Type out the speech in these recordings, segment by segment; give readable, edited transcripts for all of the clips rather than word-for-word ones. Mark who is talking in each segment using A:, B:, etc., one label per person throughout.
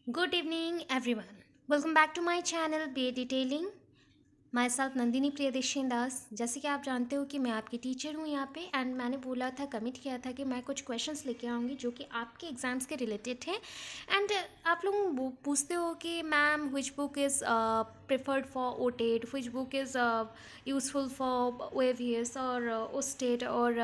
A: Good evening, everyone. Welcome back to my channel BA Detailing. Myself Nandini Priyadarshan Das. जैसे कि आप जानते हो कि मैं आपकी टीचर हूँ यहाँ पे एंड मैंने बोला था, कमिट किया था कि मैं कुछ क्वेश्चंस लेके आऊँगी जो कि आपके एग्ज़ाम्स के रिलेटेड हैं। एंड आप लोग पूछते हो कि ma'am which book is preferred for OTET, which book is useful for वेवियर्स और ओस्टेट और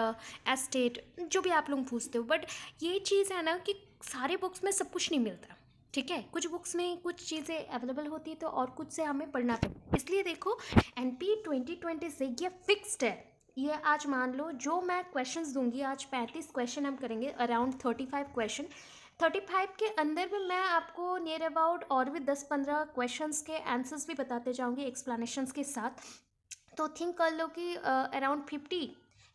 A: एस्टेट, जो भी आप लोग पूछते हो। बट ये चीज़ है ना कि सारे बुक्स में सब कुछ नहीं मिलता। ठीक है, कुछ बुक्स में कुछ चीज़ें अवेलेबल होती है तो और कुछ से हमें पढ़ना पड़ता है। इसलिए देखो, एनपी 2020 से ये फिक्स्ड है। ये आज मान लो जो मैं क्वेश्चंस दूंगी, आज 35 क्वेश्चन हम करेंगे, अराउंड 35 क्वेश्चन। 35 के अंदर में मैं आपको नियर अबाउट और भी 10-15 क्वेश्चंस के आंसर्स भी बताते जाऊंगी एक्सप्लेनेशंस के साथ। तो थिंक कर लो कि अराउंड 50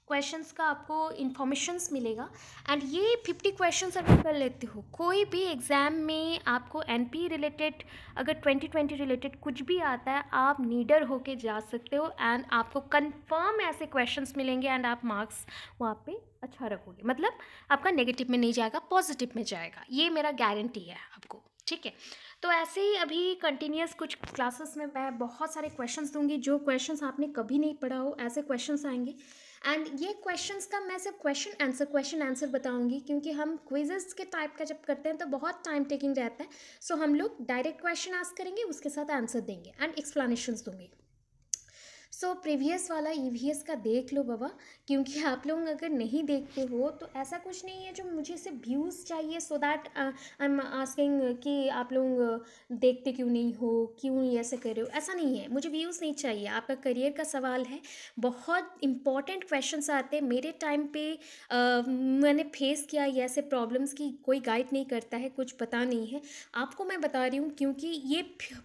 A: क्वेश्चंस का आपको इन्फॉर्मेशंस मिलेगा। एंड ये 50 क्वेश्चंस अगर कर लेते हो, कोई भी एग्ज़ाम में आपको एनपी रिलेटेड अगर 2020 रिलेटेड कुछ भी आता है, आप नीडर होके जा सकते हो एंड आपको कंफर्म ऐसे क्वेश्चंस मिलेंगे एंड आप मार्क्स वहाँ पे अच्छा रखोगे। मतलब आपका नेगेटिव में नहीं जाएगा, पॉजिटिव में जाएगा। ये मेरा गारंटी है आपको। ठीक है, तो ऐसे ही अभी कंटिन्यूस कुछ क्लासेस में मैं बहुत सारे क्वेश्चंस दूंगी, जो क्वेश्चंस आपने कभी नहीं पढ़ा हो ऐसे क्वेश्चंस आएंगे। एंड ये क्वेश्चंस का मैं सिर्फ क्वेश्चन आंसर बताऊंगी, क्योंकि हम क्विजेस के टाइप का जब करते हैं तो बहुत टाइम टेकिंग रहता है। सो हम लोग डायरेक्ट क्वेश्चन आस्क करेंगे, उसके साथ आंसर देंगे एंड एक्सप्लेनेशंस दूंगी। सो प्रीवियस वाला ईवीएस का देख लो बाबा, क्योंकि आप लोग अगर नहीं देखते हो तो ऐसा कुछ नहीं है जो मुझे सिर्फ व्यूज़ चाहिए, so that I am asking कि आप लोग देखते क्यों नहीं हो, क्यों ऐसे कर रहे हो। ऐसा नहीं है, मुझे व्यूज़ नहीं चाहिए, आपका करियर का सवाल है। बहुत इंपॉर्टेंट क्वेश्चंस आते हैं मेरे टाइम पे। मैंने फेस किया ये ऐसे प्रॉब्लम्स की, कोई गाइड नहीं करता है, कुछ पता नहीं है। आपको मैं बता रही हूँ क्योंकि ये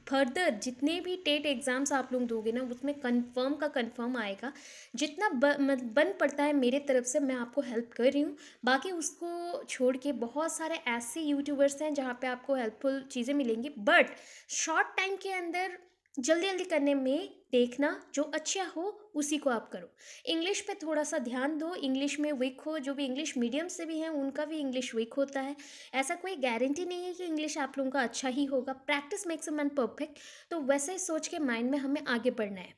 A: फर्दर जितने भी टेट एग्ज़ाम्स आप लोग दोगे ना, उसमें कंफर्म का कंफर्म आएगा। जितना बन पड़ता है मेरे तरफ से मैं आपको हेल्प कर रही हूँ। बाकी उसको छोड़ के बहुत सारे ऐसे यूट्यूबर्स हैं जहाँ पे आपको हेल्पफुल चीज़ें मिलेंगी, बट शॉर्ट टाइम के अंदर जल्दी जल्दी करने में देखना, जो अच्छा हो उसी को आप करो। इंग्लिश पे थोड़ा सा ध्यान दो, इंग्लिश में वीक हो, जो भी इंग्लिश मीडियम से भी हैं उनका भी इंग्लिश वीक होता है। ऐसा कोई गारंटी नहीं है कि इंग्लिश आप लोगों का अच्छा ही होगा। Practice makes a man perfect. तो वैसे ही सोच के माइंड में हमें आगे बढ़ना है।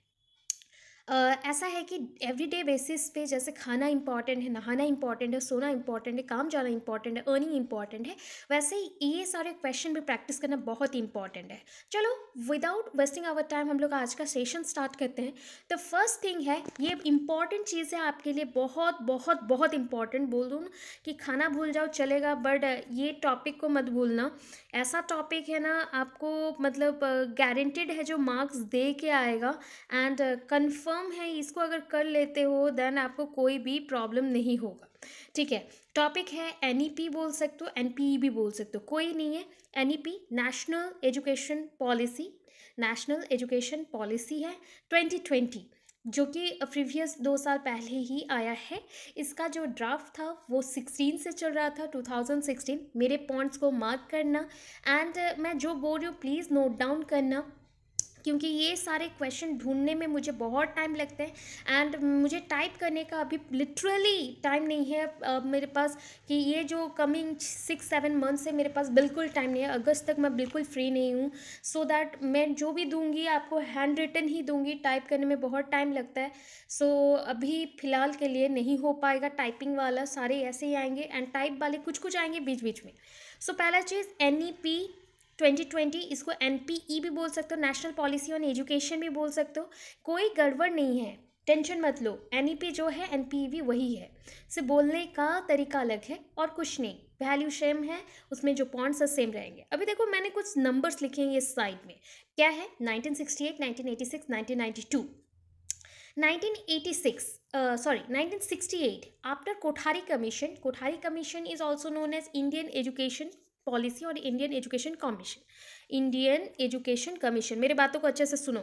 A: ऐसा है कि एवरीडे बेसिस पे जैसे खाना इंपॉर्टेंट है, नहाना इंपॉर्टेंट है, सोना इंपॉर्टेंट है, काम जाना इंपॉर्टेंट है, अर्निंग इंपॉर्टेंट है, वैसे ही ये सारे क्वेश्चन भी प्रैक्टिस करना बहुत इंपॉर्टेंट है। चलो, विदाउट वेस्टिंग आवर टाइम हम लोग आज का सेशन स्टार्ट करते हैं। तो फर्स्ट थिंग है, ये इंपॉर्टेंट चीज़ है आपके लिए, बहुत बहुत बहुत इंपॉर्टेंट। बोल दूँ ना कि खाना भूल जाओ चलेगा, बट ये टॉपिक को मत भूलना। ऐसा टॉपिक है ना, आपको मतलब गारंटेड है जो मार्क्स दे के आएगा। एंड कंफर्म है, इसको अगर कर लेते हो देन आपको कोई भी प्रॉब्लम नहीं होगा। ठीक है, टॉपिक है एनईपी बोल सकते हो, एनपीई भी बोल सकते हो, कोई नहीं है। NEP national education policy, national education policy है 2020, जो कि प्रीवियस 2 साल पहले ही आया है। इसका जो ड्राफ्ट था वो 16 से चल रहा था, 2016। मेरे पॉइंट्स को मार्क करना एंड मैं जो बोल रही हूँ प्लीज़ नोट डाउन करना, क्योंकि ये सारे क्वेश्चन ढूंढने में मुझे बहुत टाइम लगता है एंड मुझे टाइप करने का अभी लिटरली टाइम नहीं है मेरे पास। कि ये जो कमिंग 6-7 मंथ से मेरे पास बिल्कुल टाइम नहीं है, अगस्त तक मैं बिल्कुल फ्री नहीं हूँ। सो दैट मैं जो भी दूंगी आपको हैंड रिटन ही दूंगी, टाइप करने में बहुत टाइम लगता है। सो अभी फ़िलहाल के लिए नहीं हो पाएगा टाइपिंग वाला, सारे ऐसे ही आएंगे एंड टाइप वाले कुछ कुछ आएंगे बीच बीच में। सो पहला चीज़ एनईपी 2020, इसको एनपीई भी बोल सकते हो, नेशनल पॉलिसी ऑन एजुकेशन भी बोल सकते हो। कोई गड़बड़ नहीं है, टेंशन मत लो। एनईपी जो है एनपीई भी वही है, सिर्फ बोलने का तरीका अलग है और कुछ नहीं। वैल्यू सेम है, उसमें जो पॉइंट्स है सेम रहेंगे। अभी देखो मैंने कुछ नंबर्स लिखे हैं ये साइड में, क्या है 1968, 1986, 1992, 1986, sorry 1968 after Kothari commission is also known as Indian education policy और Indian education commission. Indian education commission, मेरे बातों को अच्छे से सुनो।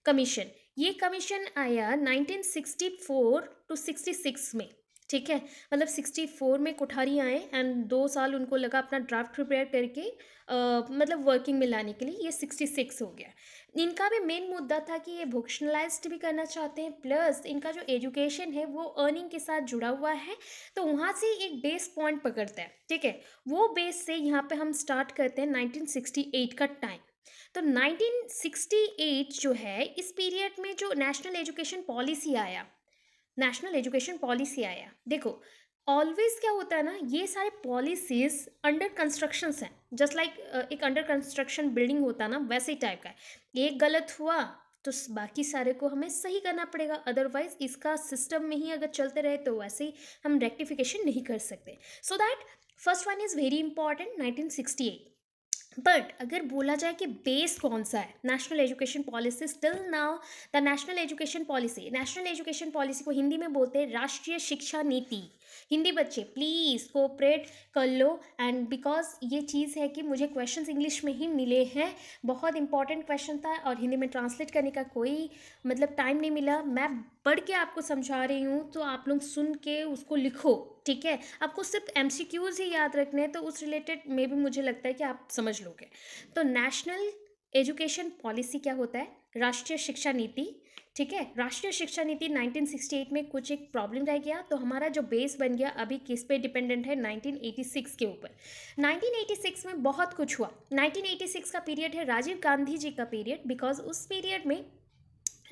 A: कमीशन, ये कमीशन आया 1964 to 66 में। ठीक है, मतलब 64 में कोठारी आए एंड 2 साल उनको लगा अपना ड्राफ्ट प्रिपेयर करके मतलब वर्किंग में लाने के लिए, ये 66 हो गया। इनका भी मेन मुद्दा था कि ये वोकेशनलाइज्ड भी करना चाहते हैं, प्लस इनका जो एजुकेशन है वो अर्निंग के साथ जुड़ा हुआ है, तो वहाँ से एक बेस पॉइंट पकड़ता है। ठीक है, वो बेस से यहाँ पे हम स्टार्ट करते हैं 1968 का टाइम। तो 1968 जो है, इस पीरियड में जो नेशनल एजुकेशन पॉलिसी आया, देखो ऑलवेज क्या होता है ना, ये सारे पॉलिसीज अंडर कंस्ट्रक्शंस हैं, जस्ट लाइक एक अंडर कंस्ट्रक्शन बिल्डिंग होता है ना, वैसे ही टाइप का है। एक गलत हुआ तो बाकी सारे को हमें सही करना पड़ेगा, अदरवाइज इसका सिस्टम में ही अगर चलते रहे तो वैसे ही हम रेक्टिफिकेशन नहीं कर सकते। So that first one is very important, 1968। But अगर बोला जाए कि बेस कौन सा है national education policy, still now the national education policy को हिंदी में बोलते हैं राष्ट्रीय शिक्षा नीति। हिंदी बच्चे प्लीज़ कोऑपरेट कर लो, एंड बिकॉज ये चीज़ है कि मुझे क्वेश्चंस इंग्लिश में ही मिले हैं, बहुत इंपॉर्टेंट क्वेश्चन था और हिंदी में ट्रांसलेट करने का कोई मतलब टाइम नहीं मिला। मैं पढ़ के आपको समझा रही हूँ, तो आप लोग सुन के उसको लिखो, ठीक है। आपको सिर्फ MCQs ही याद रखने हैं, तो उस रिलेटेड में भी मुझे लगता है कि आप समझ लोगे। तो नेशनल एजुकेशन पॉलिसी क्या होता है, राष्ट्रीय शिक्षा नीति। ठीक है, राष्ट्रीय शिक्षा नीति 1968 में कुछ एक प्रॉब्लम रह गया, तो हमारा जो बेस बन गया अभी किस पे डिपेंडेंट है, 1986 के ऊपर। 1986 में बहुत कुछ हुआ। 1986 का पीरियड है राजीव गांधी जी का पीरियड, बिकॉज उस पीरियड में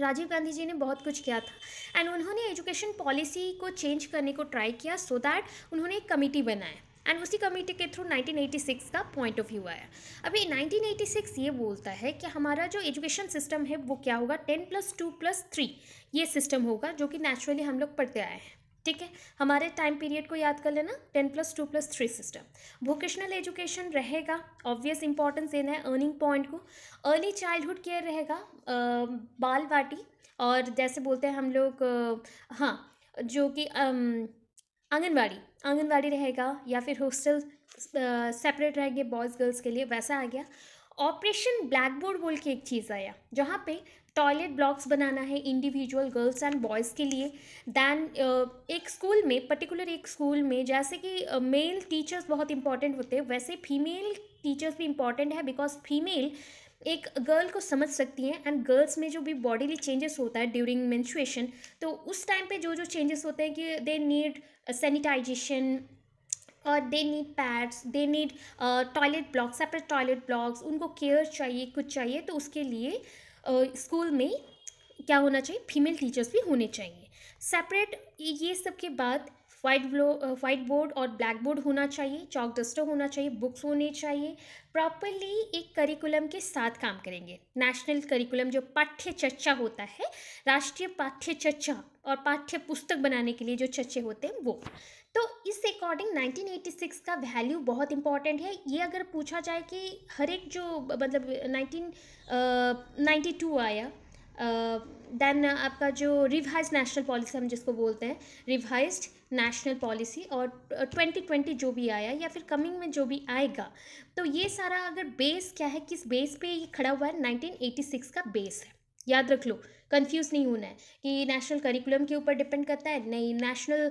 A: राजीव गांधी जी ने बहुत कुछ किया था एंड उन्होंने एजुकेशन पॉलिसी को चेंज करने को ट्राई किया, सो दैट उन्होंने एक कमेटी बनाया एंड उसी कमेटी के थ्रू 1986 का पॉइंट ऑफ व्यू आया। अभी 1986 ये बोलता है कि हमारा जो एजुकेशन सिस्टम है वो क्या होगा, 10+2+3 ये सिस्टम होगा, जो कि नेचुरली हम लोग पढ़ते आए हैं। ठीक है, हमारे टाइम पीरियड को याद कर लेना, 10+2+3 सिस्टम। वोकेशनल एजुकेशन रहेगा, ऑब्वियस इंपॉर्टेंस देना है अर्निंग पॉइंट को। अर्ली चाइल्डहुड केयर रहेगा, बाल वाटी, और जैसे बोलते हैं हम लोग हाँ, जो कि आंगनवाड़ी रहेगा, या फिर हॉस्टल सेपरेट रहेंगे बॉयज़ गर्ल्स के लिए, वैसा आ गया। ऑपरेशन ब्लैक बोर्ड बोल के एक चीज़ आया, जहाँ पे टॉयलेट ब्लॉक्स बनाना है इंडिविजुअल गर्ल्स एंड बॉयज़ के लिए। दैन एक स्कूल में, पर्टिकुलर एक स्कूल में, जैसे कि मेल टीचर्स बहुत इंपॉर्टेंट होते हैं, वैसे फीमेल टीचर्स भी इंपॉर्टेंट है, बिकॉज फीमेल एक गर्ल को समझ सकती हैं एंड गर्ल्स में जो भी बॉडीली चेंजेस होता है ड्यूरिंग मेंस्ट्रुएशन, तो उस टाइम पे जो जो चेंजेस होते हैं कि दे नीड सैनिटाइजेशन और they need pads, they need toilet blocks, separate toilet blocks, उनको केयर चाहिए, कुछ चाहिए, तो उसके लिए स्कूल में क्या होना चाहिए, फीमेल टीचर्स भी होने चाहिए सेपरेट। ये सब के बाद वाइट बोर्ड और ब्लैक बोर्ड होना चाहिए, चॉक डस्टर होना चाहिए, बुक्स होने चाहिए, प्रॉपरली एक करिकुलम के साथ काम करेंगे। नेशनल करिकुलम जो पाठ्य चर्चा होता है, राष्ट्रीय पाठ्य चर्चा और पाठ्य पुस्तक बनाने के लिए जो चर्चे होते हैं वो। तो इस अकॉर्डिंग 1986 का वैल्यू बहुत इंपॉर्टेंट है। ये अगर पूछा जाए कि हर एक जो मतलब 1992 आया, देन आपका जो रिवाइज नेशनल पॉलिसी हम जिसको बोलते हैं, रिवाइज्ड नेशनल पॉलिसी, और 2020 जो भी आया या फिर कमिंग में जो भी आएगा, तो ये सारा अगर बेस क्या है, किस बेस पे ये खड़ा हुआ है, 1986 का बेस है, याद रख लो, कंफ्यूज नहीं होना है कि नेशनल करिकुलम के ऊपर डिपेंड करता है, नहीं, नेशनल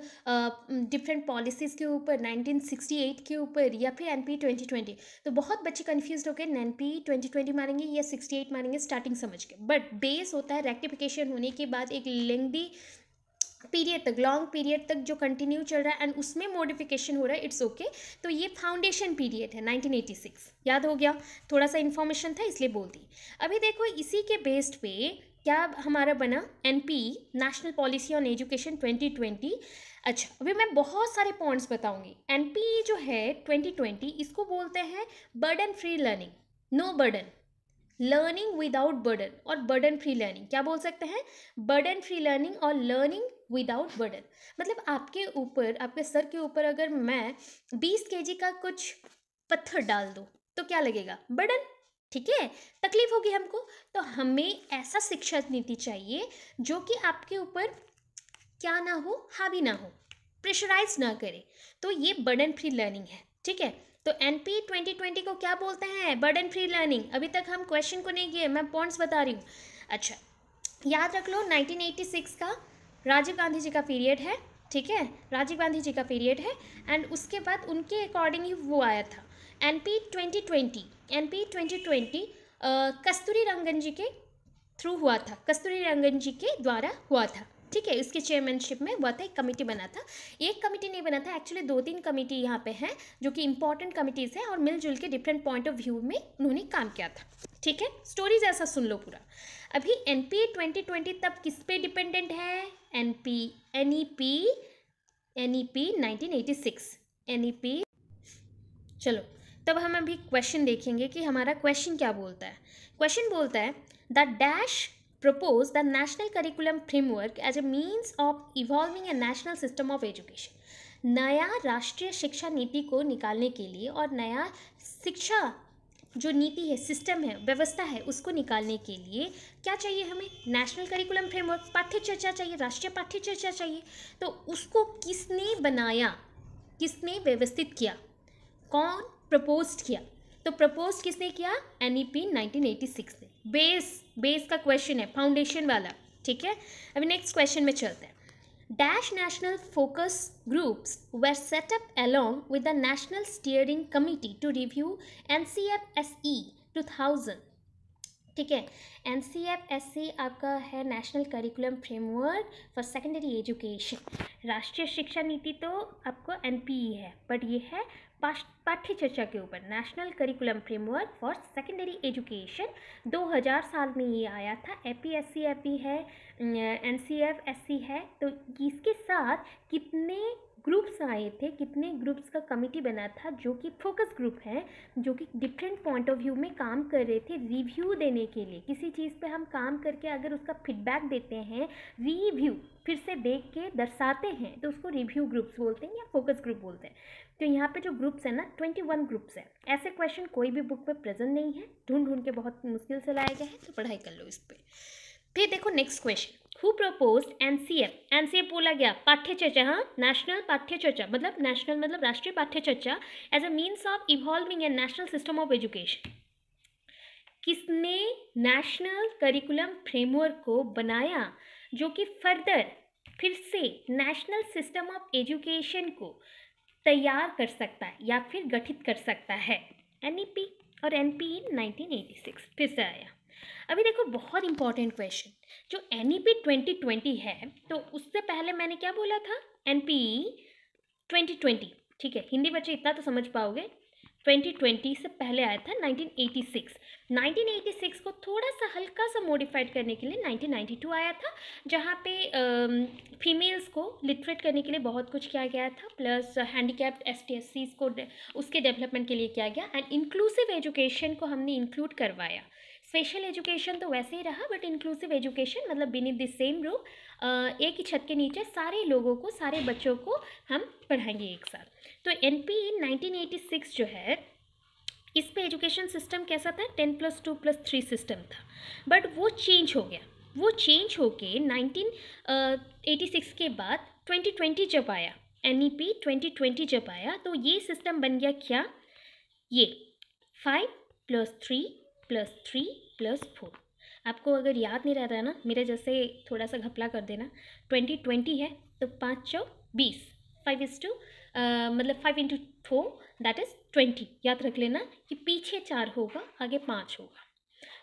A: डिफरेंट पॉलिसीज़ के ऊपर, 1968 के ऊपर, या फिर NP 2020। तो बहुत बच्चे कंफ्यूज होकर NP 2020 मारेंगे या 68 मारेंगे स्टार्टिंग समझ के, बट बेस होता है रेक्टिफिकेशन होने के बाद एक लेंथी पीरियड तक, लॉन्ग पीरियड तक जो कंटिन्यू चल रहा है एंड उसमें मॉडिफिकेशन हो रहा है, इट्स ओके। तो ये फाउंडेशन पीरियड है 1986, याद हो गया, थोड़ा सा इन्फॉर्मेशन था इसलिए बोल दी। अभी देखो इसी के बेस्ड पे क्या हमारा बना, NP national policy on education 2020। अच्छा, अभी मैं बहुत सारे पॉइंट्स बताऊंगी। NP जो है 2020, इसको बोलते हैं burden free learning, no burden learning without burden, और बर्डन फ्री लर्निंग क्या बोल सकते हैं, बर्डन फ्री लर्निंग और लर्निंग विदाउट बर्डन। मतलब आपके ऊपर, आपके सर के ऊपर अगर मैं 20 kg का कुछ पत्थर डाल दूँ तो क्या लगेगा, बर्डन, ठीक है, तकलीफ होगी हमको। तो हमें ऐसा शिक्षा नीति चाहिए जो कि आपके ऊपर क्या ना हो, हावी ना हो, प्रेशराइज ना करे, तो ये बर्डन फ्री लर्निंग है, ठीक है। तो NP 2020 को क्या बोलते हैं, बर्डन फ्री लर्निंग। अभी तक हम क्वेश्चन को नहीं किए, मैं पॉइंट्स बता रही हूँ। अच्छा, याद रख लो 1986 का राजीव गांधी जी का पीरियड है, ठीक है, राजीव गांधी जी का पीरियड है। एंड उसके बाद उनके अकॉर्डिंग ही वो आया था एनपी 2020 कस्तूरी रंगन जी के थ्रू हुआ था, कस्तूरी रंगन जी के द्वारा हुआ था। ठीक है, इसके चेयरमैनशिप में हुआ था, एक कमेटी बना था। एक कमेटी नहीं बना था एक्चुअली, 2-3 कमेटी यहाँ पे हैं जो कि इंपॉर्टेंट कमिटीज़ हैं और मिलजुल के डिफरेंट पॉइंट ऑफ व्यू में उन्होंने काम किया था। ठीक है, स्टोरीज ऐसा सुन लो पूरा। अभी एनपी 2020 तब किस पे डिपेंडेंट है? NEP 1986 NEP. चलो तब हम अभी क्वेश्चन देखेंगे कि हमारा क्वेश्चन क्या बोलता है। क्वेश्चन बोलता है the dash propose the national curriculum framework as a means of evolving a national system of education। नया राष्ट्रीय शिक्षा नीति को निकालने के लिए और नया शिक्षा जो नीति है, सिस्टम है, व्यवस्था है, उसको निकालने के लिए क्या चाहिए हमें? नेशनल करिकुलम फ्रेमवर्क, पाठ्य चर्चा चाहिए, राष्ट्रीय पाठ्य चर्चा चाहिए। तो उसको किसने बनाया, किसने व्यवस्थित किया, कौन प्रपोज किया? तो प्रपोज किसने किया? एनईपी 1986 ने। बेस का क्वेश्चन है, फाउंडेशन वाला। ठीक है, अभी नेक्स्ट क्वेश्चन में चलते हैं। Dash national focus groups were setup along with the national steering committee to review NCFSE 2000। ठीक है, NCFSE आपका है national curriculum framework for secondary education. राष्ट्रीय शिक्षा नीति तो आपको NPE है, बट ये है पाठ्य चर्चा के ऊपर, national curriculum framework for secondary education. 2000 साल में ये आया था। APSC है, NCFSE है। तो इसके साथ कितने ग्रुप्स आए थे, कितने ग्रुप्स का कमिटी बना था जो कि फोकस ग्रुप है, जो कि डिफरेंट पॉइंट ऑफ व्यू में काम कर रहे थे रिव्यू देने के लिए। किसी चीज़ पे हम काम करके अगर उसका फीडबैक देते हैं, रिव्यू फिर से देख के दर्शाते हैं, तो उसको रिव्यू ग्रुप्स बोलते हैं या फोकस ग्रुप बोलते हैं। तो यहाँ पे जो ग्रुप्स है ना, 21 ग्रुप्स है। ऐसे क्वेश्चन कोई भी बुक में प्रेजेंट नहीं है, ढूंढ के बहुत मुश्किल से लाया गया है, तो पढ़ाई कर लो इस पर। फिर देखो next question, who proposed NCF बोला गया पाठ्य चर्चा, हाँ, नेशनल पाठ्य चर्चा मतलब नेशनल मतलब राष्ट्रीय पाठ्य चर्चा as a means of evolving a national system of education. किसने नेशनल करिकुलम फ्रेमवर्क को बनाया जो कि फर्दर फिर से नेशनल सिस्टम ऑफ एजुकेशन को तैयार कर सकता है या फिर गठित कर सकता है? एनईपी और एनपीई 1986 फिर से आया। अभी देखो बहुत इंपॉर्टेंट क्वेश्चन, जो NEP 2020 है, तो उससे पहले मैंने क्या बोला था? NPE 2020। ठीक है, हिंदी बच्चे इतना तो समझ पाओगे। 2020 से पहले आया था 1986। 1986 को थोड़ा सा हल्का सा मॉडिफाइड करने के लिए 1992 आया था, जहाँ पे फीमेल्स को लिटरेट करने के लिए बहुत कुछ किया गया था, प्लस हैंडीकैप्ड ST/SCs को उसके डेवलपमेंट के लिए किया गया, एंड इंक्लूसिव एजुकेशन को हमने इंक्लूड करवाया। स्पेशल एजुकेशन तो वैसे ही रहा, बट इंक्लूसिव एजुकेशन मतलब बीनीथ द सेम रूफ, एक ही छत के नीचे सारे लोगों को, सारे बच्चों को हम पढ़ाएंगे एक साथ। तो NPE 1986 जो है, इस पे एजुकेशन सिस्टम कैसा था? 10+2+3 सिस्टम था, बट वो चेंज हो गया। वो चेंज होके 1986 के बाद 2020 जब आया, NEP 2020 जब आया, तो ये सिस्टम बन गया क्या? ये 5+3+3+4। आपको अगर याद नहीं रहता है ना, मेरे जैसे थोड़ा सा घपला कर देना। 2020 है तो 5 चौ 20, 5 मतलब 5 × 4 दैट इज़ 20। याद रख लेना कि पीछे 4 होगा, आगे 5 होगा।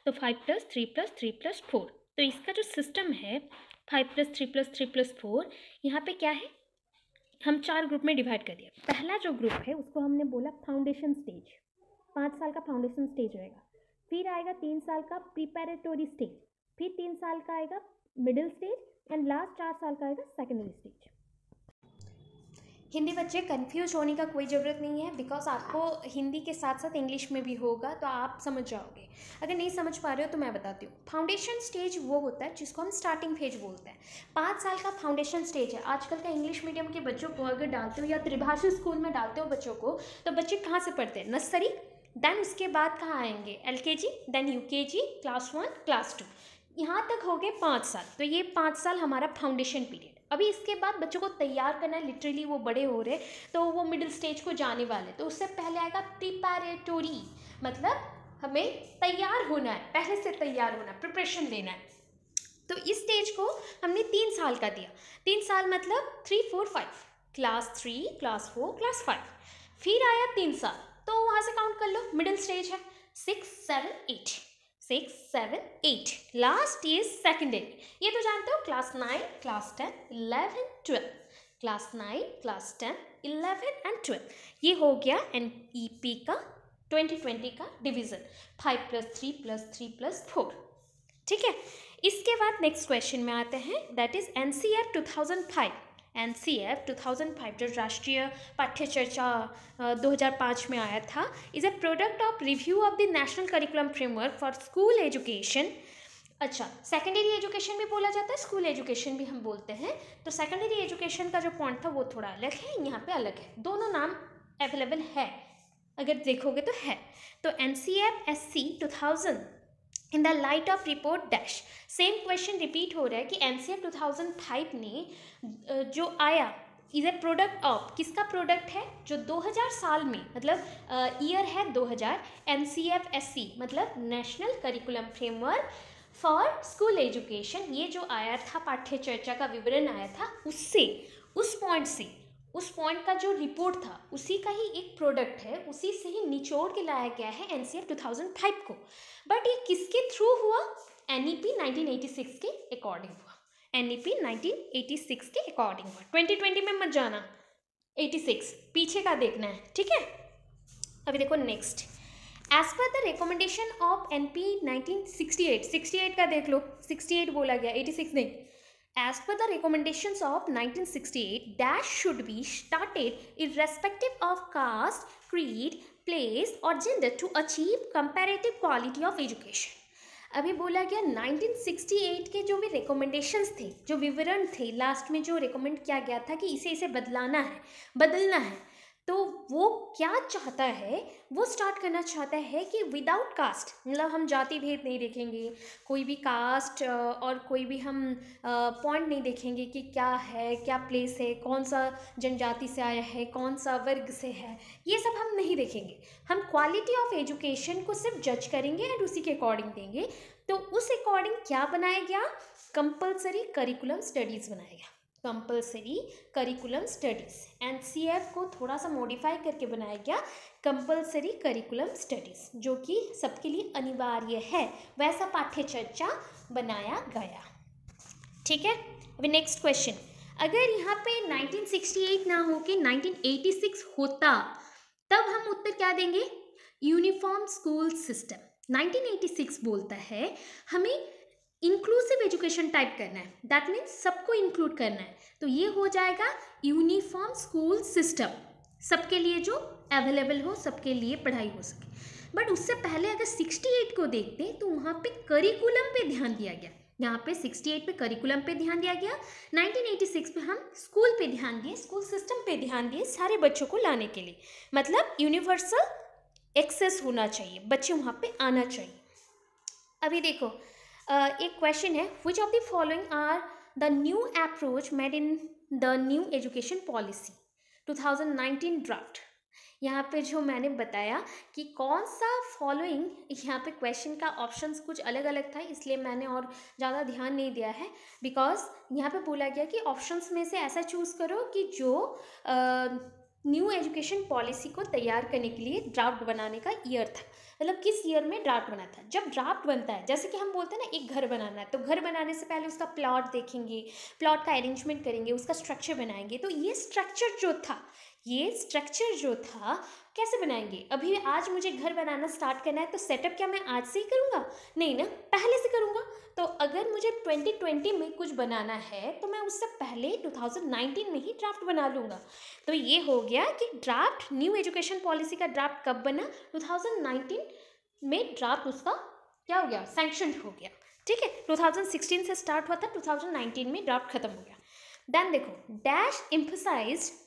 A: तो 5+3+3+4। तो इसका जो सिस्टम है 5+3+3+4, यहाँ पे क्या है? हम 4 ग्रुप में डिवाइड कर दिया। पहला जो ग्रुप है उसको हमने बोला फाउंडेशन स्टेज, 5 साल का फाउंडेशन स्टेज रहेगा। फिर आएगा 3 साल का प्रिपैरेटरी स्टेज, फिर 3 साल का आएगा मिडिल स्टेज, एंड लास्ट 4 साल का आएगा सेकेंडरी स्टेज। हिंदी बच्चे कंफ्यूज होने का कोई ज़रूरत नहीं है, बिकॉज आपको हिंदी के साथ साथ इंग्लिश में भी होगा, तो आप समझ जाओगे। अगर नहीं समझ पा रहे हो तो मैं बताती हूँ। फाउंडेशन स्टेज वो होता है जिसको हम स्टार्टिंग फेज बोलते हैं। 5 साल का फाउंडेशन स्टेज है। आजकल का इंग्लिश मीडियम के बच्चों को अगर डालते हो या त्रिभाषी स्कूल में डालते हो बच्चों को, तो बच्चे कहाँ से पढ़ते हैं? नर्सरी, देन उसके बाद कहाँ आएंगे? LKG, then UKG, class 1, class 2, यहाँ तक हो गए 5 साल। तो ये 5 साल हमारा फाउंडेशन पीरियड। अभी इसके बाद बच्चों को तैयार करना है, लिटरली वो बड़े हो रहे, तो वो मिडिल स्टेज को जाने वाले। तो उससे पहले आएगा प्रिपैरेटरी, मतलब हमें तैयार होना है, पहले से तैयार होना, प्रिपरेशन लेना है। तो इस स्टेज को हमने 3 साल का दिया। 3 साल मतलब 3, 4, 5, क्लास 3, क्लास 4, क्लास 5। फिर आया 3 साल, तो वहाँ से काउंट कर लो, मिडिल स्टेज है 6, 7, 8, 6, 7, 8। लास्ट इज सेकेंडरी, ये तो जानते हो, class 9, class 10, 11, 12, class 9, class 10, 11 and 12। ये हो गया NEP का 2020 का डिवीजन, 5 + 3 + 3 + 4। ठीक है, इसके बाद नेक्स्ट क्वेश्चन में आते हैं, दैट इज NCF 2005। NCF 2005 जो राष्ट्रीय पाठ्य चर्चा 2005 में आया था, is a product of review of the national curriculum framework for school education. अच्छा, सेकेंडरी एजुकेशन भी बोला जाता है, स्कूल एजुकेशन भी हम बोलते हैं। तो सेकेंडरी एजुकेशन का जो पॉइंट था वो थोड़ा अलग है, यहाँ पे अलग है, दोनों नाम अवेलेबल है, अगर देखोगे तो है। तो NCF SC 2000 in the light of report dash, same question repeat हो रहा है कि NCF 2005 ने जो आया इज ए प्रोडक्ट ऑफ, किसका प्रोडक्ट है, जो 2000 साल में, मतलब ईयर है 2000, NCF SC मतलब national curriculum framework for school education, ये जो आया था पाठ्य चर्चा का विवरण आया था, उससे, उस पॉइंट का जो रिपोर्ट था उसी का ही एक प्रोडक्ट है, उसी से ही निचोड़ के लाया गया है NCF 2005 को। बट ये किसके थ्रू हुआ, NEP 1986 के अकॉर्डिंग हुआ, NEP 1986 के अकॉर्डिंग हुआ। 2020 में मत जाना, 86 पीछे का देखना है, ठीक है। अभी देखो next, as per the recommendation of NP 1968, 68 का देख लो, 68 बोला गया, 86 नहीं। As per the recommendations of 1968, dash should be started irrespective of caste, creed, place or gender to achieve comparative quality of education. अभी बोला गया 1968 के जो भी रिकमेंडेशंस थे, जो विवरण थे, लास्ट में जो रिकमेंड किया गया था कि इसे बदलना है, तो वो क्या चाहता है, वो स्टार्ट करना चाहता है कि विदाउट कास्ट, मतलब हम जाति भेद नहीं देखेंगे, कोई भी कास्ट और कोई भी हम पॉइंट नहीं देखेंगे कि क्या है, क्या प्लेस है, कौन सा जनजाति से आया है, कौन सा वर्ग से है, ये सब हम नहीं देखेंगे। हम क्वालिटी ऑफ एजुकेशन को सिर्फ जज करेंगे एंड उसी के अकॉर्डिंग देंगे। तो उस अकॉर्डिंग क्या बनाया गया, कंपल्सरी करिकुलम स्टडीज़ बनाया गया, कंपल्सरी करिकुलम स्टडीज़। NCF को थोड़ा सा मॉडिफाई करके बनाया गया कंपल्सरी करिकुलम स्टडीज़, जो कि सबके लिए अनिवार्य है, वैसा पाठ्य चर्चा बनाया गया। ठीक है, अभी नेक्स्ट क्वेश्चन, अगर यहाँ पे 1968 ना हो के 1986 होता, तब हम उत्तर क्या देंगे, यूनिफॉर्म स्कूल सिस्टम। 1986 बोलता है हमें इंक्लूसिव एजुकेशन टाइप करना है, दैट मीन्स सबको इंक्लूड करना है, तो ये हो जाएगा यूनिफॉर्म स्कूल सिस्टम, सबके लिए जो अवेलेबल हो, सबके लिए पढ़ाई हो सके। बट उससे पहले अगर 68 को देखते हैं तो वहाँ पे करिकुलम पे ध्यान दिया गया, यहाँ पे 68 पे करिकुलम पे ध्यान दिया गया, 1986 पे हम स्कूल पे ध्यान दिए, स्कूल सिस्टम पे ध्यान दिए, सारे बच्चों को लाने के लिए, मतलब यूनिवर्सल एक्सेस होना चाहिए, बच्चे वहाँ पे आना चाहिए। अभी देखो एक क्वेश्चन है, which of the following are the new approach made in the new education policy 2019 draft. यहाँ पे जो मैंने बताया कि कौन सा फॉलोइंग, यहाँ पे क्वेश्चन का ऑप्शंस कुछ अलग अलग था, इसलिए मैंने और ज़्यादा ध्यान नहीं दिया है, बिकॉज यहाँ पे बोला गया कि ऑप्शंस में से ऐसा चूज़ करो कि जो न्यू एजुकेशन पॉलिसी को तैयार करने के लिए ड्राफ्ट बनाने का ईयर था, मतलब किस ईयर में ड्राफ्ट बना था। जब ड्राफ्ट बनता है, जैसे कि हम बोलते हैं ना, एक घर बनाना है, तो घर बनाने से पहले उसका प्लॉट देखेंगे, प्लॉट का अरेंजमेंट करेंगे, उसका स्ट्रक्चर बनाएंगे। तो ये स्ट्रक्चर जो था कैसे बनाएंगे, अभी आज मुझे घर बनाना स्टार्ट करना है, तो सेटअप क्या मैं आज से ही करूँगा, नहीं ना, पहले से करूँगा। तो अगर मुझे 2020 में कुछ बनाना है तो मैं उससे पहले 2019 में ही ड्राफ्ट बना लूँगा। तो ये हो गया कि ड्राफ्ट, न्यू एजुकेशन पॉलिसी का ड्राफ्ट कब बना, 2019 में ड्राफ्ट उसका क्या हो गया, सैंक्शन हो गया। ठीक है, 2016 से स्टार्ट हुआ था, 2019 में ड्राफ्ट खत्म हो गया। देन देखो, dash emphasised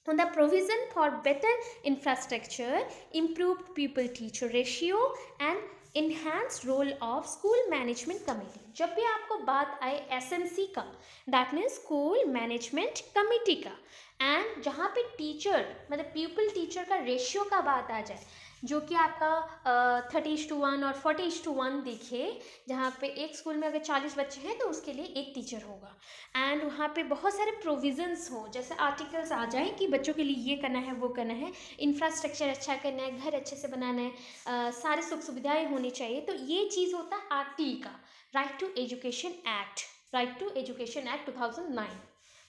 A: on the provision for better infrastructure, improved pupil-teacher ratio and enhanced role of school management committee। जब भी आपको बात आए SMC का, that means school management committee का, एंड जहाँ पे टीचर मतलब प्यूपल टीचर का रेशियो का बात आ जाए, जो कि आपका 30:1 और 40:1 दिखे, जहाँ पे एक स्कूल में अगर 40 बच्चे हैं तो उसके लिए एक टीचर होगा, एंड वहाँ पे बहुत सारे प्रोविजंस हो, जैसे आर्टिकल्स आ जाए कि बच्चों के लिए ये करना है, वो करना है, इंफ्रास्ट्रक्चर अच्छा करना है, घर अच्छे से बनाना है, सारे सुख सुविधाएँ होनी चाहिए। तो ये चीज़ होता है आरटी का, right to education act, right to education act 2009,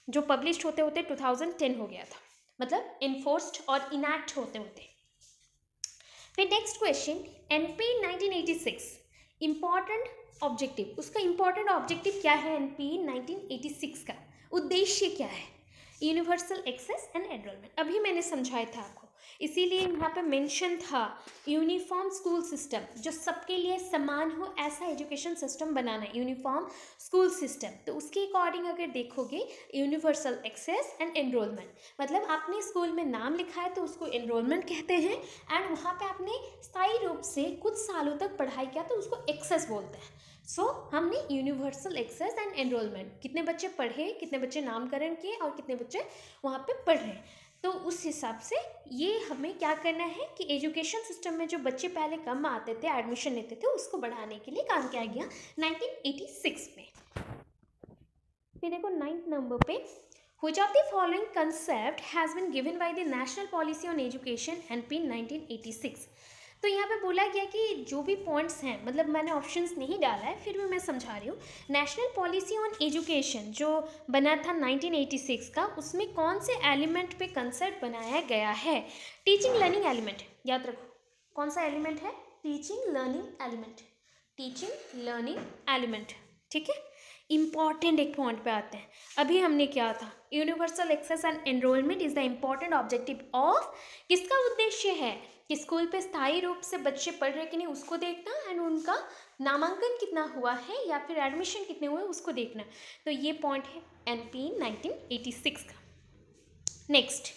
A: जो पब्लिश होते होते 2010 हो गया था, मतलब इन्फोर्स्ड और इनैक्ट होते होते। फिर next question, NP 1986 important objective, उसका इम्पॉर्टेंट ऑब्जेक्टिव क्या है? एनपी 1986 का उद्देश्य क्या है? यूनिवर्सल एक्सेस एंड एनरोलमेंट, अभी मैंने समझाया था आपको, इसीलिए यहाँ पे मेंशन था यूनिफॉर्म स्कूल सिस्टम, जो सबके लिए समान हो ऐसा एजुकेशन सिस्टम बनाना है, यूनिफॉर्म स्कूल सिस्टम। तो उसके अकॉर्डिंग अगर देखोगे यूनिवर्सल एक्सेस एंड एनरोलमेंट, मतलब आपने स्कूल में नाम लिखा है तो उसको एनरोलमेंट कहते हैं, एंड वहाँ पे आपने स्थायी रूप से कुछ सालों तक पढ़ाई किया तो उसको एक्सेस बोलते हैं। सो हमने यूनिवर्सल एक्सेस एंड एनरोलमेंट, कितने बच्चे पढ़े, कितने बच्चे नामकरण किए और कितने बच्चे वहाँ पे पढ़ रहे हैं, तो उस हिसाब से ये हमें क्या करना है कि एजुकेशन सिस्टम में जो बच्चे पहले कम आते थे, एडमिशन लेते थे, उसको बढ़ाने के लिए काम किया गया 1986 में। फिर देखो 9th नंबर पे, which of the following concept has been given by the National Policy on Education NP 1986। तो यहाँ पे बोला गया कि जो भी पॉइंट्स हैं, मतलब मैंने ऑप्शंस नहीं डाला है, फिर भी मैं समझा रही हूँ। नेशनल पॉलिसी ऑन एजुकेशन जो बना था 1986 का, उसमें कौन से एलिमेंट पे कंसेप्ट बनाया गया है? टीचिंग लर्निंग एलिमेंट, याद रखो कौन सा एलिमेंट है? Teaching learning element, teaching learning element, ठीक है। इम्पॉर्टेंट एक पॉइंट पे आते हैं, अभी हमने क्या था, universal access and enrolment is the important objective of, किसका उद्देश्य है कि स्कूल पे स्थायी रूप से बच्चे पढ़ रहे कि नहीं उसको देखना, एंड उनका नामांकन कितना हुआ है या फिर एडमिशन कितने हुए उसको देखना। तो ये पॉइंट है एनपी 1986 का। Next,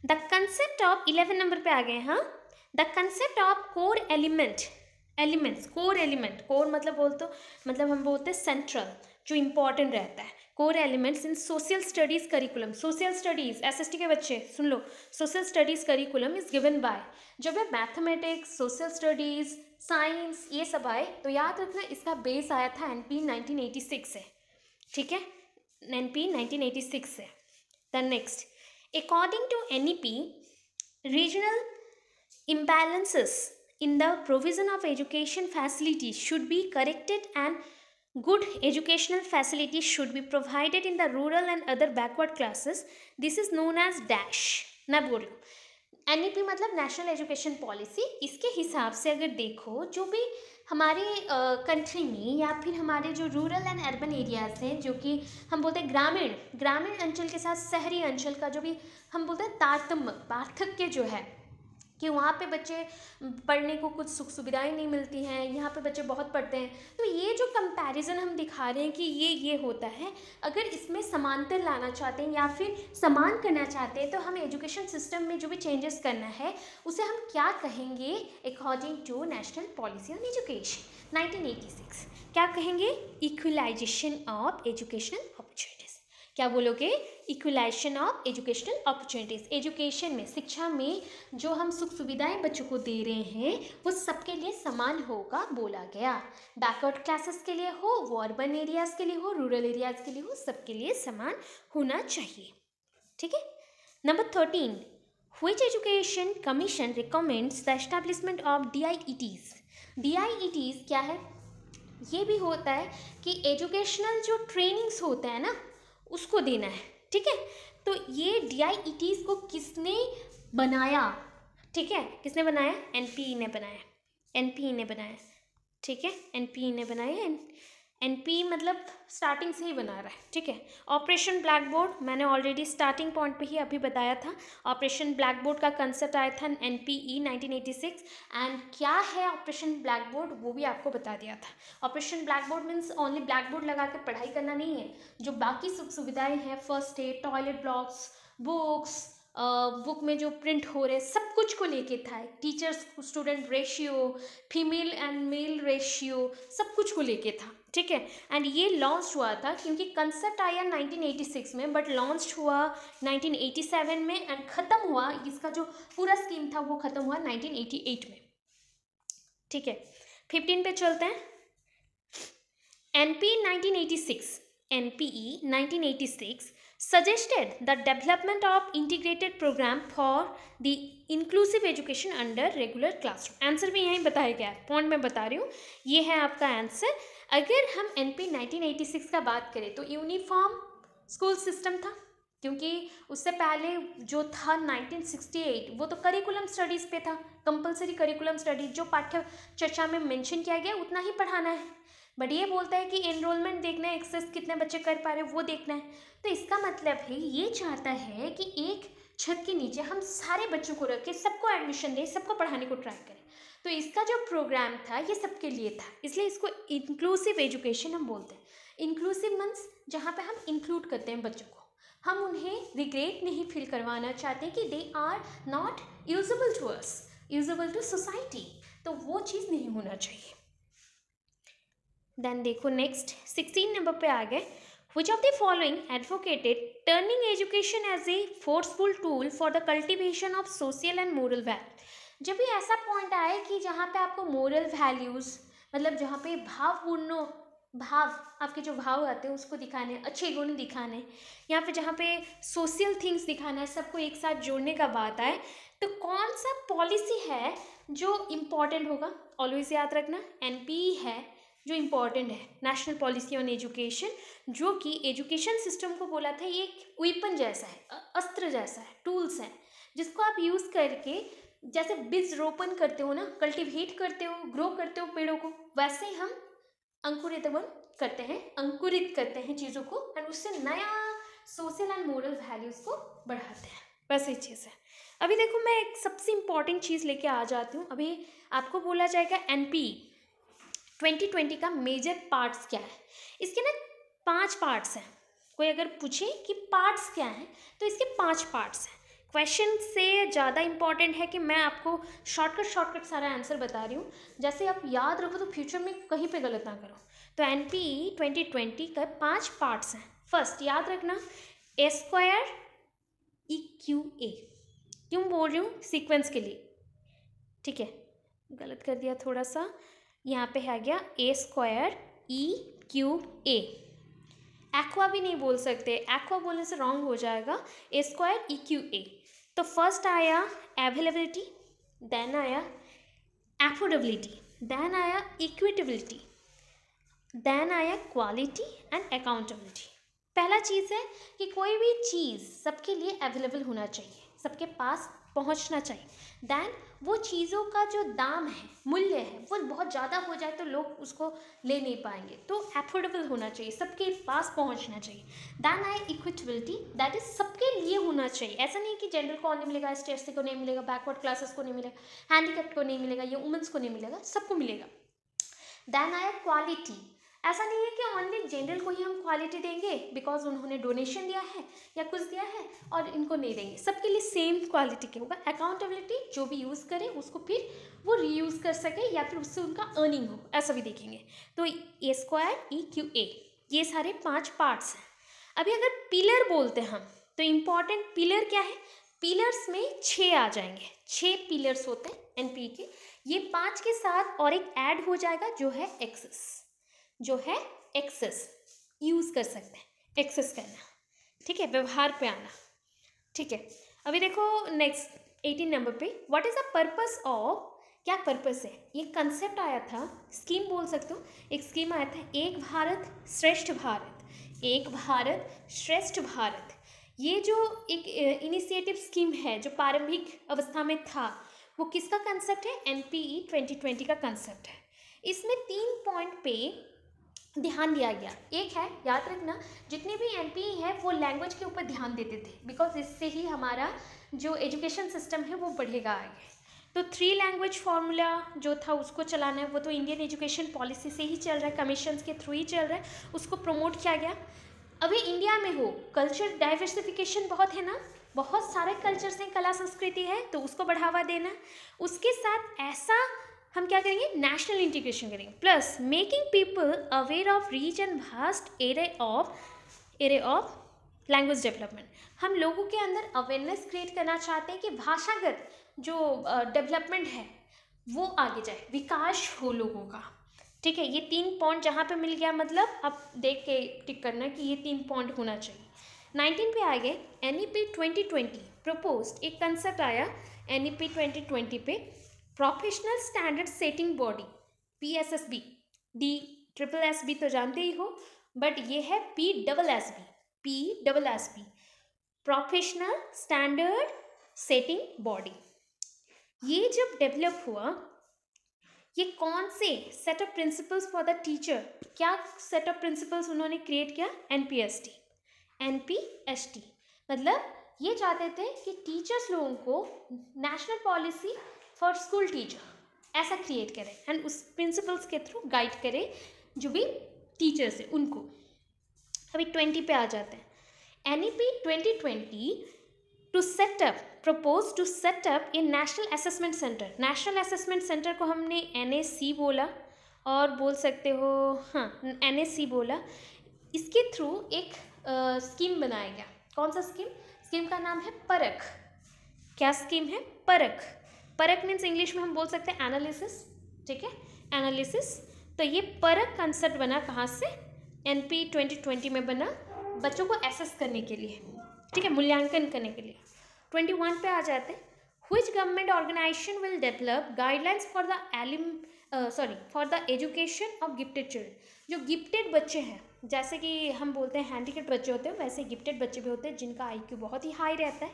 A: the concept of 11 number पे आ गए। हाँ, the concept of core elements, core element, core मतलब मतलब हम बोलते हैं सेंट्रल, जो इंपॉर्टेंट रहता है, core elements in social studies curriculum. Social studies SST के बच्चे सुन लो, social studies curriculum is given by, जब ये मैथमेटिक्स, सोशल स्टडीज, साइंस ये सब आए तो याद रखना इसका बेस आया था एनपी 1986 से, ठीक है, एनपी 1986 से। The next, according to NEP, regional imbalances in the provision of education facilities should be corrected and good educational facilities should be provided in the rural and other backward classes. This is known as dash। मैं बोल रही हूँ NEP मतलब national education policy. इसके हिसाब से अगर देखो, जो भी हमारे कंट्री में या फिर हमारे जो रूरल एंड अर्बन एरियाज हैं, जो कि हम बोलते हैं ग्रामीण अंचल के साथ शहरी अंचल का जो भी हम बोलते हैं पार्थक्य जो है, कि वहाँ पे बच्चे पढ़ने को कुछ सुख सुविधाएं नहीं मिलती हैं, यहाँ पे बच्चे बहुत पढ़ते हैं। तो ये जो कंपैरिजन हम दिखा रहे हैं कि ये होता है, अगर इसमें समानता लाना चाहते हैं या फिर समान करना चाहते हैं, तो हमें एजुकेशन सिस्टम में जो भी चेंजेस करना है उसे हम क्या कहेंगे? According to national policy on education 1986 क्या कहेंगे? Equalisation of educational opportunities. क्या बोलोगे? Equalisation of educational opportunities. Education में, शिक्षा में जो हम सुख सुविधाएं बच्चों को दे रहे हैं वो सबके लिए समान होगा बोला गया। बैकवर्ड क्लासेस के लिए हो, वो अर्बन एरियाज़ के लिए हो, रूरल एरियाज़ के लिए हो, सबके लिए समान होना चाहिए, ठीक है। Number 13, which education commission recommends the establishment of DIETs। DIETs क्या है? ये भी होता है कि एजुकेशनल जो ट्रेनिंग्स होता है ना उसको देना है, ठीक है। तो ये DIETs को किसने बनाया? ठीक है, किसने बनाया? NPE ने बनाया, NPE ने बनाया, ठीक है, NPE ने बनाया। NPE मतलब स्टार्टिंग से ही बना रहा है, ठीक है। ऑपरेशन ब्लैक बोर्ड मैंने ऑलरेडी स्टार्टिंग पॉइंट पे ही अभी बताया था। ऑपरेशन ब्लैक बोर्ड का कंसेप्ट आया था NPE 1986, एंड क्या है ऑपरेशन ब्लैक बोर्ड वो भी आपको बता दिया था। Operation black board means only black board लगा के पढ़ाई करना नहीं है, जो बाकी सुख सुविधाएँ हैं, first aid, toilet blocks, books, book में जो प्रिंट हो रहे सब कुछ को लेके था। Teachers student ratio, female and male ratio, सब कुछ को लेके था। ठीक है। एंड ये लॉन्च हुआ था क्योंकि कंसेप्ट आया 1986 में, बट लॉन्च हुआ 1987 में एंड ख़त्म हुआ, इसका जो पूरा स्कीम था वो ख़त्म हुआ 1988 में। ठीक है, 15 पे चलते हैं। NPE 1986 suggested the development of integrated program for the inclusive education under regular classroom। Answer भी यहीं बताया गया है, पॉइंट में बता रही हूँ, ये है आपका आंसर। अगर हम NPE 1986 का बात करें तो यूनिफॉर्म स्कूल सिस्टम था, क्योंकि उससे पहले जो था 1968 वो तो करिकुलम स्टडीज़ पे था, कंपलसरी करिकुलम स्टडीज, जो पाठ्य चर्चा में मेंशन किया गया उतना ही पढ़ाना है। बट ये बोलता है कि एनरोलमेंट देखना है, एक्सेस कितने बच्चे कर पा रहे हैं वो देखना है। तो इसका मतलब है ये चाहता है कि एक छत के नीचे हम सारे बच्चों को रख के सबको एडमिशन दें, सबको पढ़ाने को ट्राई करें। तो इसका जो प्रोग्राम था ये सबके लिए था, इसलिए इसको इंक्लूसिव एजुकेशन हम बोलते हैं। इंक्लूसिव मीन्स जहाँ पे हम इंक्लूड करते हैं बच्चों को, हम उन्हें रिग्रेट नहीं फील करवाना चाहते कि they are not usable to us, usable to society, तो वो चीज़ नहीं होना चाहिए। देन देखो नेक्स्ट 16 नंबर पे आ गए। Which of the following advocated turning education as a forceful tool for the cultivation of social and moral value? जब भी ऐसा पॉइंट आए कि जहाँ पे आपको मोरल वैल्यूज़, मतलब जहाँ पे भावपूर्ण भाव, आपके जो भाव आते हैं उसको दिखाने, अच्छे गुण दिखाने, यहाँ पे जहाँ पे सोशल थिंग्स दिखाना है, सबको एक साथ जोड़ने का बात आए, तो कौन सा पॉलिसी है जो इम्पॉर्टेंट होगा? ऑलवेज याद रखना NPE है जो इम्पॉर्टेंट है, नेशनल पॉलिसी ऑन एजुकेशन, जो कि एजुकेशन सिस्टम को बोला था ये एक वेपन जैसा है, अस्त्र जैसा है, टूल्स हैं जिसको आप यूज़ करके, जैसे बीज रोपण करते हो ना, कल्टिवेट करते हो, ग्रो करते हो पेड़ों को, वैसे ही हम अंकुरित करते हैं चीज़ों को, एंड उससे नया सोशल एंड मोरल वैल्यूज़ को बढ़ाते हैं, वैसे ही चीज़ है। अभी देखो मैं एक सबसे इम्पॉर्टेंट चीज़ लेके आ जाती हूँ। अभी आपको बोला जाएगा NPE 2020 का मेजर पार्ट्स क्या है। इसके ना 5 पार्ट्स हैं। कोई अगर पूछे कि पार्ट्स क्या हैं तो इसके 5 पार्ट्स हैं। क्वेश्चन से ज़्यादा इंपॉर्टेंट है कि मैं आपको शॉर्टकट सारा आंसर बता रही हूँ, जैसे आप याद रखो तो फ्यूचर में कहीं पे गलत ना करो। तो NPE 2020 का 5 पार्ट्स हैं। फर्स्ट याद रखना A² EQA, क्यों बोल रही हूँ? सीक्वेंस के लिए, ठीक है, गलत कर दिया थोड़ा सा, यहाँ पे है गया A² EQA। एक्वा भी नहीं बोल सकते, एक्वा बोलने से रॉन्ग हो जाएगा, A² EQA। तो फर्स्ट आया अवेलेबिलिटी, देन आया एफोर्डेबिलिटी, देन आया इक्विटेबिलिटी, देन आया क्वालिटी एंड अकाउंटेबिलिटी। पहला चीज़ है कि कोई भी चीज़ सबके लिए अवेलेबल होना चाहिए, सबके पास पहुंचना चाहिए। देन वो चीज़ों का जो दाम है, मूल्य है, वो बहुत ज़्यादा हो जाए तो लोग उसको ले नहीं पाएंगे, तो एफोर्डेबल होना चाहिए, सबके पास पहुंचना चाहिए। देन आए इक्विटेबिलिटी, दैट इज सबके लिए होना चाहिए। ऐसा नहीं कि जनरल को नहीं मिलेगा, ST को नहीं मिलेगा, बैकवर्ड क्लासेस को नहीं मिलेगा, हैंडीकैप्ड को नहीं मिलेगा, या वुमेंस को नहीं मिलेगा, सबको मिलेगा। देन आया क्वालिटी, ऐसा नहीं है कि ओनली जनरल को ही हम क्वालिटी देंगे बिकॉज उन्होंने डोनेशन दिया है या कुछ दिया है और इनको नहीं देंगे, सबके लिए सेम क्वालिटी के होगा। अकाउंटेबिलिटी, जो भी यूज़ करे उसको फिर वो रीयूज़ कर सके या फिर उससे उनका अर्निंग हो, ऐसा भी देखेंगे। तो A² EQA, ये सारे 5 पार्ट्स हैं। अभी अगर पिलर बोलते हैं हम तो इम्पॉर्टेंट पिलर क्या है? पिलर्स में 6 आ जाएंगे, 6 पिलर्स होते हैं NPE के। ये 5 के साथ और एक ऐड हो जाएगा जो है एक्सेस, यूज़ कर सकते हैं, एक्सेस करना, ठीक है, व्यवहार पे आना, ठीक है। अभी देखो नेक्स्ट 18 नंबर पे, what is the purpose of, क्या पर्पस है? ये कंसेप्ट आया था, स्कीम बोल सकते हो, एक स्कीम आया था, एक भारत श्रेष्ठ भारत, एक भारत श्रेष्ठ भारत। ये जो एक इनिशिएटिव स्कीम है जो प्रारंभिक अवस्था में था, वो किसका कंसेप्ट है? NPE 2020 का कंसेप्ट है। इसमें 3 पॉइंट पे ध्यान दिया गया। एक है, याद रखना, जितने भी NPE है वो लैंग्वेज के ऊपर ध्यान देते थे, बिकॉज इससे ही हमारा जो एजुकेशन सिस्टम है वो बढ़ेगा आगे। तो 3 लैंग्वेज फार्मूला जो था उसको चलाना है, वो तो इंडियन एजुकेशन पॉलिसी से ही चल रहा है, कमीशन के थ्रू ही चल रहा है, उसको प्रमोट किया गया। अभी इंडिया में हो, कल्चर डाइवर्सिफिकेशन बहुत है ना, बहुत सारे कल्चर्स हैं, कला संस्कृति है, तो उसको बढ़ावा देना। उसके साथ ऐसा हम क्या करेंगे, नेशनल इंटीग्रेशन करेंगे, plus making people aware of reach and vast array of language development. हम लोगों के अंदर अवेयरनेस क्रिएट करना चाहते हैं कि भाषागत जो डेवलपमेंट है वो आगे जाए, विकास हो लोगों का। ठीक है, ये 3 पॉइंट जहाँ पे मिल गया, मतलब आप देख के टिक करना कि ये 3 पॉइंट होना चाहिए। 19 पे आ गए, NEP 2020 प्रपोज्ड, एक कंसेप्ट आया NEP 2020 पे, professional standard setting body, PSSB, DSSB तो जानते ही हो, बट ये है PSSB, professional standard setting body. ये जब डेवलप हुआ, ये कौन से set of principles for the teacher, क्या सेट ऑफ प्रिंसिपल्स उन्होंने क्रिएट किया, NPST। मतलब ये चाहते थे कि टीचर्स लोगों को national policy for school teacher ऐसा क्रिएट करें एंड उस प्रिंसिपल्स के थ्रू गाइड करें जो भी टीचर्स हैं उनको। अभी 20 पे आ जाते हैं। NEP 2020 proposed to set up a national assessment center। National assessment centre को हमने NAC बोला और बोल सकते हो, हाँ NAC बोला। इसके थ्रू एक स्कीम बनाया गया। कौन सा स्कीम? स्कीम का नाम है परख। क्या स्कीम है? परख। परख मीन्स इंग्लिश में हम बोल सकते हैं एनालिसिस। ठीक है, एनालिसिस। तो ये परख कंसेप्ट बना कहाँ से? NP 2020 में बना, बच्चों को एसेस करने के लिए। ठीक है, मूल्यांकन करने के लिए। 21 पे आ जाते हैं। Which government organization will develop guidelines for the education of gifted children? जो गिफ्टेड बच्चे हैं, जैसे कि हम बोलते हैं हैंडीकेप्ड बच्चे होते हैं, वैसे गिफ्टेड बच्चे भी होते हैं जिनका IQ बहुत ही हाई रहता है।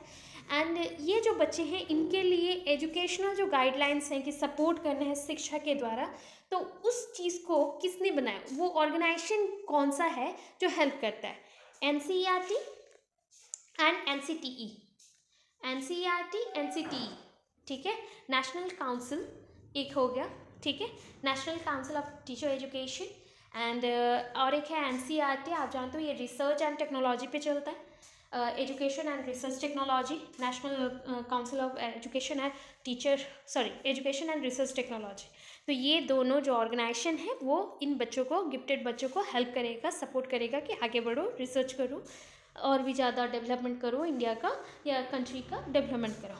A: एंड ये जो बच्चे हैं इनके लिए एजुकेशनल जो गाइडलाइंस हैं कि सपोर्ट करना है शिक्षा के द्वारा, तो उस चीज़ को किसने बनाया, वो ऑर्गेनाइजेशन कौन सा है जो हेल्प करता है? NCERT and NCTE। NCERT NCTE, ठीक है, नेशनल काउंसिल एक हो गया। ठीक है, national council of teacher education. And और एक है NCERT, आप जानते हो ये रिसर्च एंड टेक्नोलॉजी पे चलता है, education and research technology, national council of education and research technology. तो ये दोनों जो ऑर्गेनाइजेशन है वो इन बच्चों को, गिफ्टेड बच्चों को हेल्प करेगा, सपोर्ट करेगा कि आगे बढ़ो, रिसर्च करो और भी ज़्यादा डेवलपमेंट करो, इंडिया का या कंट्री का डेवलपमेंट करो।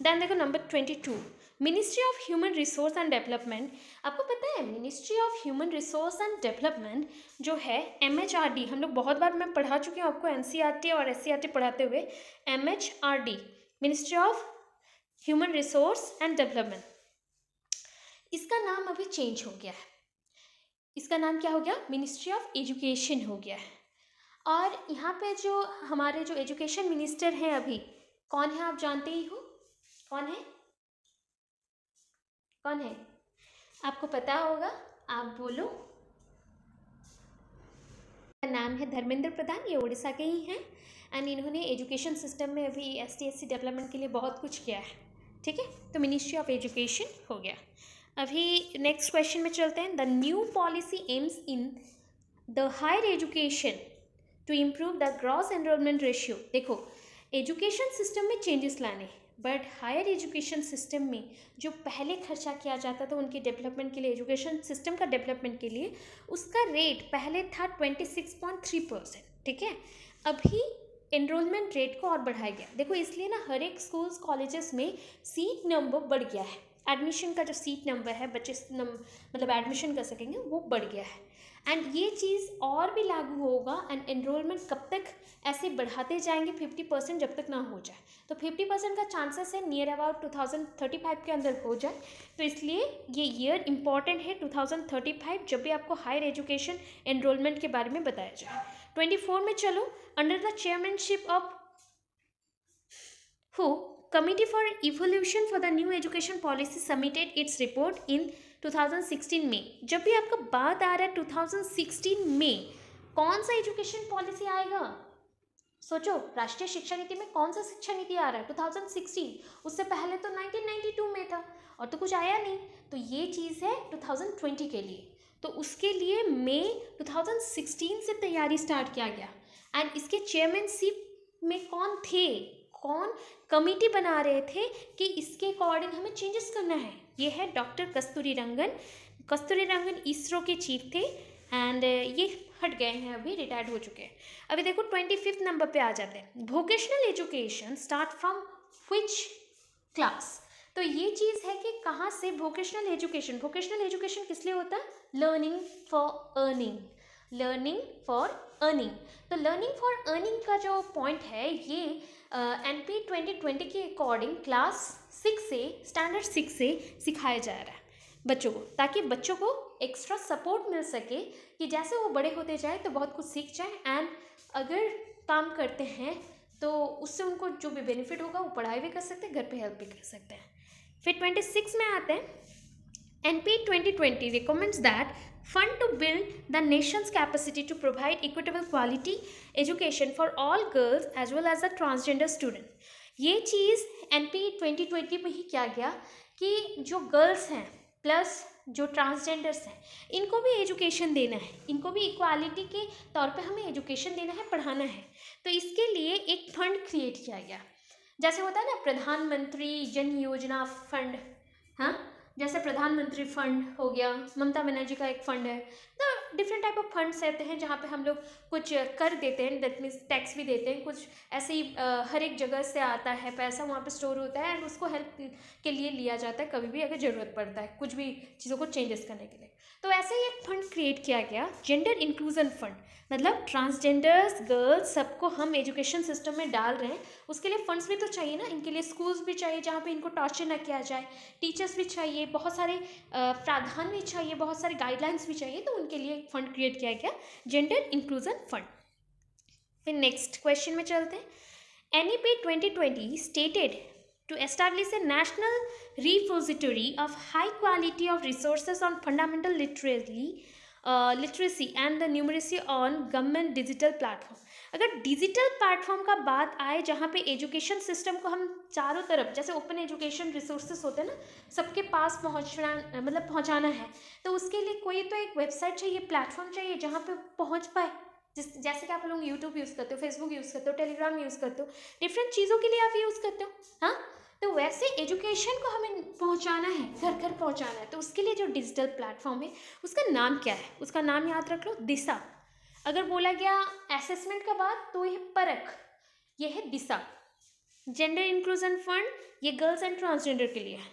A: देन देखो number 22, ministry of human resource and development. आपको पता है ministry of human resource and development जो है MHRD, हम लोग बहुत बार मैं पढ़ा चुकी हूँ आपको NCERT और SCERT पढ़ाते हुए। MHRD, ministry of human resource and development, इसका नाम अभी चेंज हो गया है। इसका नाम क्या हो गया? मिनिस्ट्री ऑफ एजुकेशन हो गया है। और यहाँ पे जो हमारे जो एजुकेशन मिनिस्टर हैं अभी, कौन है आप जानते ही हो? कौन है? कौन है? आपको पता होगा, आप बोलो। नाम है धर्मेंद्र प्रधान, ये उड़ीसा के ही हैं एंड इन्होंने एजुकेशन सिस्टम में अभी ST/SC डेवलपमेंट के लिए बहुत कुछ किया है। ठीक है, तो मिनिस्ट्री ऑफ एजुकेशन हो गया। अभी नेक्स्ट क्वेश्चन में चलते हैं। The new policy aims in the higher education to improve the gross enrolment ratio. देखो, एजुकेशन सिस्टम में चेंजेस लाने, बट हायर एजुकेशन सिस्टम में जो पहले खर्चा किया जाता था उनके डेवलपमेंट के लिए, एजुकेशन सिस्टम का डेवलपमेंट के लिए, उसका रेट पहले था 26.3%। ठीक है, अभी एनरोलमेंट रेट को और बढ़ाया गया। देखो, इसलिए ना हर एक स्कूल्स कॉलेजेस में सीट नंबर बढ़ गया है। एडमिशन का जो सीट नंबर है, बच्चे मतलब एडमिशन कर सकेंगे, वो बढ़ गया है। एंड ये चीज़ और भी लागू होगा एंड एनरोलमेंट कब तक ऐसे बढ़ाते जाएंगे 50% जब तक ना हो जाए। तो 50% का चांसेस है नियर अबाउट 2035 के अंदर हो जाए। तो इसलिए ये ईयर इम्पॉर्टेंट है 2035, जब भी आपको हायर एजुकेशन एनरोलमेंट के बारे में बताया जाए। 24 में चलो, under the chairmanship of who committee for evolution for the new education policy submitted its report इन 2016 में। जब भी आपका बात आ रहा है 2016 में, कौन सा एजुकेशन पॉलिसी आएगा? सोचो, राष्ट्रीय शिक्षा नीति में कौन सा शिक्षा नीति आ रहा है? 2016। उससे पहले तो 1992 में था और तो कुछ आया नहीं। तो ये चीज़ है 2020 के लिए। तो उसके लिए मई 2016 से तैयारी स्टार्ट किया गया। एंड इसके चेयरमैनशिप में कौन थे? कौन कमेटी बना रहे थे कि इसके अकॉर्डिंग हमें चेंजेस करना है? ये है डॉक्टर कस्तूरी रंगन इसरो के चीफ थे एंड ये हट गए हैं, अभी रिटायर्ड हो चुके हैं। अभी देखो 25 नंबर पे आ जाते हैं, vocational education start from which class. तो ये चीज़ है कि कहाँ से वोकेशनल एजुकेशन किस लिए होता है? Learning for earning. तो लर्निंग फॉर अर्निंग का जो पॉइंट है ये NP 2020 के अकॉर्डिंग क्लास 6 से स्टैंडर्ड 6 से सिखाया जा रहा है बच्चों को, ताकि बच्चों को एक्स्ट्रा सपोर्ट मिल सके कि जैसे वो बड़े होते जाए तो बहुत कुछ सीख जाए एंड अगर काम करते हैं तो उससे उनको जो भी बेनिफिट होगा वो पढ़ाई भी कर सकते हैं, घर पे हेल्प भी कर सकते हैं। फिर 26 में आते हैं, NP 2020 recommends that fund to build the nation's capacity to provide equitable quality education for all girls as well as the transgender student। ये चीज़ NP 2020 में ही किया गया कि जो गर्ल्स हैं प्लस जो ट्रांसजेंडर्स हैं इनको भी एजुकेशन देना है, इनको भी इक्वालिटी के तौर पे हमें एजुकेशन देना है, पढ़ाना है। तो इसके लिए एक फंड क्रिएट किया गया, जैसे होता है ना प्रधानमंत्री जन योजना फंड, हाँ जैसे प्रधानमंत्री फंड हो गया, ममता बनर्जी का एक फंड है। तो डिफरेंट टाइप ऑफ फंड्स रहते हैं जहाँ पे हम लोग कुछ कर देते हैं, दैट मीन्स टैक्स भी देते हैं, कुछ ऐसे ही हर एक जगह से आता है पैसा, वहाँ पे स्टोर होता है एंड उसको हेल्प के लिए लिया जाता है कभी भी अगर ज़रूरत पड़ता है कुछ भी चीज़ों को चेंजेस करने के लिए। तो ऐसे ही एक फंड क्रिएट किया गया, जेंडर इंक्लूजन फंड, मतलब ट्रांसजेंडर्स गर्ल्स सबको हम एजुकेशन सिस्टम में डाल रहे हैं, उसके लिए फंड्स भी तो चाहिए ना, इनके लिए स्कूल्स भी चाहिए जहाँ पे इनको टॉर्चर ना किया जाए, टीचर्स भी चाहिए, बहुत सारे प्रावधान भी चाहिए, बहुत सारे गाइडलाइंस भी चाहिए, तो उनके लिए एक फंड क्रिएट किया गया, जेंडर इंक्लूजन फंड। फिर नेक्स्ट क्वेश्चन में चलते हैं, NEP 2020 stated to establish a national repository of high quality of resources on fundamental literacy and the numeracy on government digital platform। अगर डिजिटल प्लेटफॉर्म का बात आए जहाँ पे एजुकेशन सिस्टम को हम चारों तरफ, जैसे ओपन एजुकेशन रिसोर्सेज होते हैं ना, सबके पास पहुँचना मतलब पहुँचाना है, तो उसके लिए कोई तो एक वेबसाइट चाहिए, प्लेटफॉर्म चाहिए जहाँ पे पहुँच पाए। जैसे कि आप लोग यूट्यूब यूज़ करते हो, फेसबुक यूज़ करते हो, टेलीग्राम यूज़ करते हो, डिफरेंट चीज़ों के लिए आप यूज़ करते हो, हाँ। तो वैसे एजुकेशन को हमें पहुंचाना है, घर घर पहुंचाना है, तो उसके लिए जो डिजिटल प्लेटफॉर्म है उसका नाम क्या है? उसका नाम याद रख लो, दिशा। अगर बोला गया असेसमेंट का बात तो ये परख, ये है दिशा। जेंडर इंक्लूजन फंड ये गर्ल्स एंड ट्रांसजेंडर के लिए है।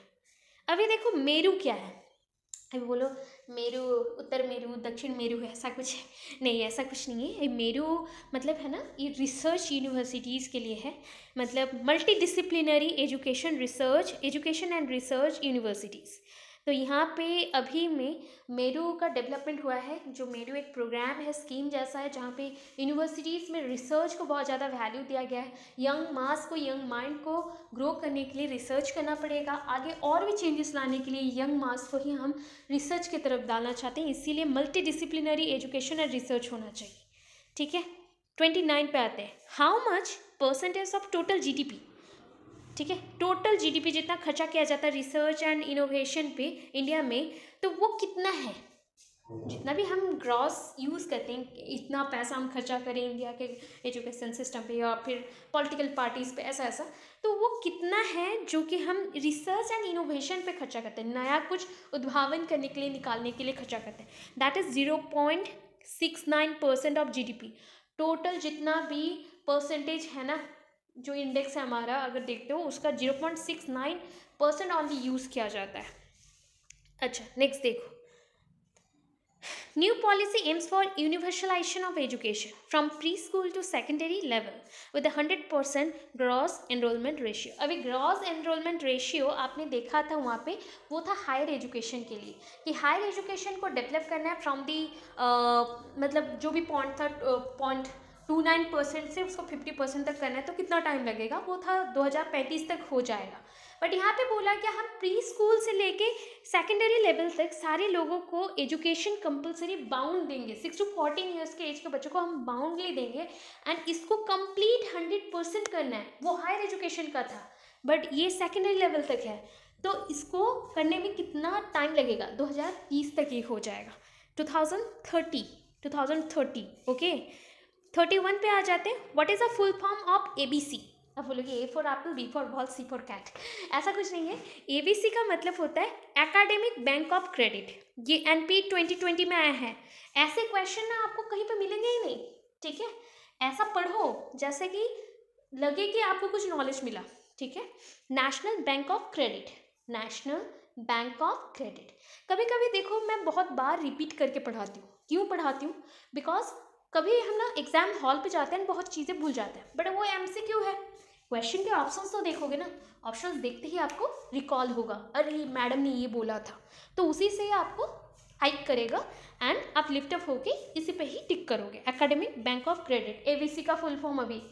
A: अभी देखो मेरू क्या है, अभी बोलो मेरू उत्तर मेरू दक्षिण मेरू है, ऐसा कुछ नहीं, ऐसा कुछ नहीं है। मेरू मतलब है ना, ये रिसर्च यूनिवर्सिटीज़ के लिए है, मतलब multi disciplinary education and research universities. तो यहाँ पे अभी में मेरू का डेवलपमेंट हुआ है, जो मेरू एक प्रोग्राम है, स्कीम जैसा है, जहाँ पे यूनिवर्सिटीज़ में रिसर्च को बहुत ज़्यादा वैल्यू दिया गया है। यंग मास को, यंग माइंड को ग्रो करने के लिए रिसर्च करना पड़ेगा, आगे और भी चेंजेस लाने के लिए यंग मास को ही हम रिसर्च की तरफ डालना चाहते हैं, इसीलिए multi disciplinary education and research होना चाहिए। ठीक है, 29 पे आते हैं, how much percentage of total GDP। ठीक है, टोटल GDP जितना खर्चा किया जाता है रिसर्च एंड इनोवेशन पे इंडिया में, तो वो कितना है? जितना भी हम ग्रॉस यूज़ करते हैं, इतना पैसा हम खर्चा करें इंडिया के एजुकेशन सिस्टम पे या फिर पॉलिटिकल पार्टीज़ पे, ऐसा तो वो कितना है जो कि हम रिसर्च एंड इनोवेशन पे खर्चा करते हैं, नया कुछ उद्भावन करने के लिए, निकालने के लिए खर्चा करते हैं। That is 0.69% of GDP। Total जितना भी परसेंटेज है ना, जो इंडेक्स है हमारा, अगर देखते हो उसका 0.69% ऑनली यूज़ किया जाता है। अच्छा नेक्स्ट देखो, new policy aims for universalisation of education from pre school to secondary level with 100% gross enrolment ratio. अभी ग्रॉस एनरोलमेंट रेशियो आपने देखा था वहाँ पे, वो था हायर एजुकेशन के लिए, कि हायर एजुकेशन को डेवलप करना है फ्रॉम दी मतलब जो भी पॉइंट था 0.29% से उसको 50% तक करना है, तो कितना टाइम लगेगा? वो था 2035 तक हो जाएगा। बट यहाँ पे बोला कि हम प्री स्कूल से लेके सेकेंडरी लेवल तक सारे लोगों को एजुकेशन कंपलसरी बाउंड देंगे, 6 to 14 ईयर्स के एज के बच्चों को हम बाउंडली देंगे एंड इसको कंप्लीट 100% करना है। वो हायर एजुकेशन का था बट ये सेकेंडरी लेवल तक है, तो इसको करने में कितना टाइम लगेगा? 2030 तक ये हो जाएगा, 2030 ओके। 31 पे आ जाते हैं, what is the full form of ABC? अब बोलोगे A for apple, B for ball, C for cat, ऐसा कुछ नहीं है। एबीसी का मतलब होता है एकेडमिक बैंक ऑफ क्रेडिट। ये एनपी 2020 में आया है। ऐसे क्वेश्चन ना आपको कहीं पे मिलेंगे ही नहीं, ठीक है। ऐसा पढ़ो जैसे कि लगे कि आपको कुछ नॉलेज मिला, ठीक है। National bank of credit, national bank of credit. कभी कभी देखो मैं बहुत बार रिपीट करके पढ़ाती हूँ। क्यों पढ़ाती हूँ? बिकॉज कभी हम ना एग्जाम हॉल पे जाते हैं बहुत चीज़ें भूल जाते हैं, बट वो एमसीक्यू है। क्वेश्चन के ऑप्शंस तो देखोगे ना, ऑप्शंस देखते ही आपको रिकॉल होगा, अरे मैडम ने ये बोला था, तो उसी से आपको हाइक करेगा एंड आप लिफ्ट अप होके इसी पे ही टिक करोगे। Academic bank of credit, ABC का फुल फॉर्म अभी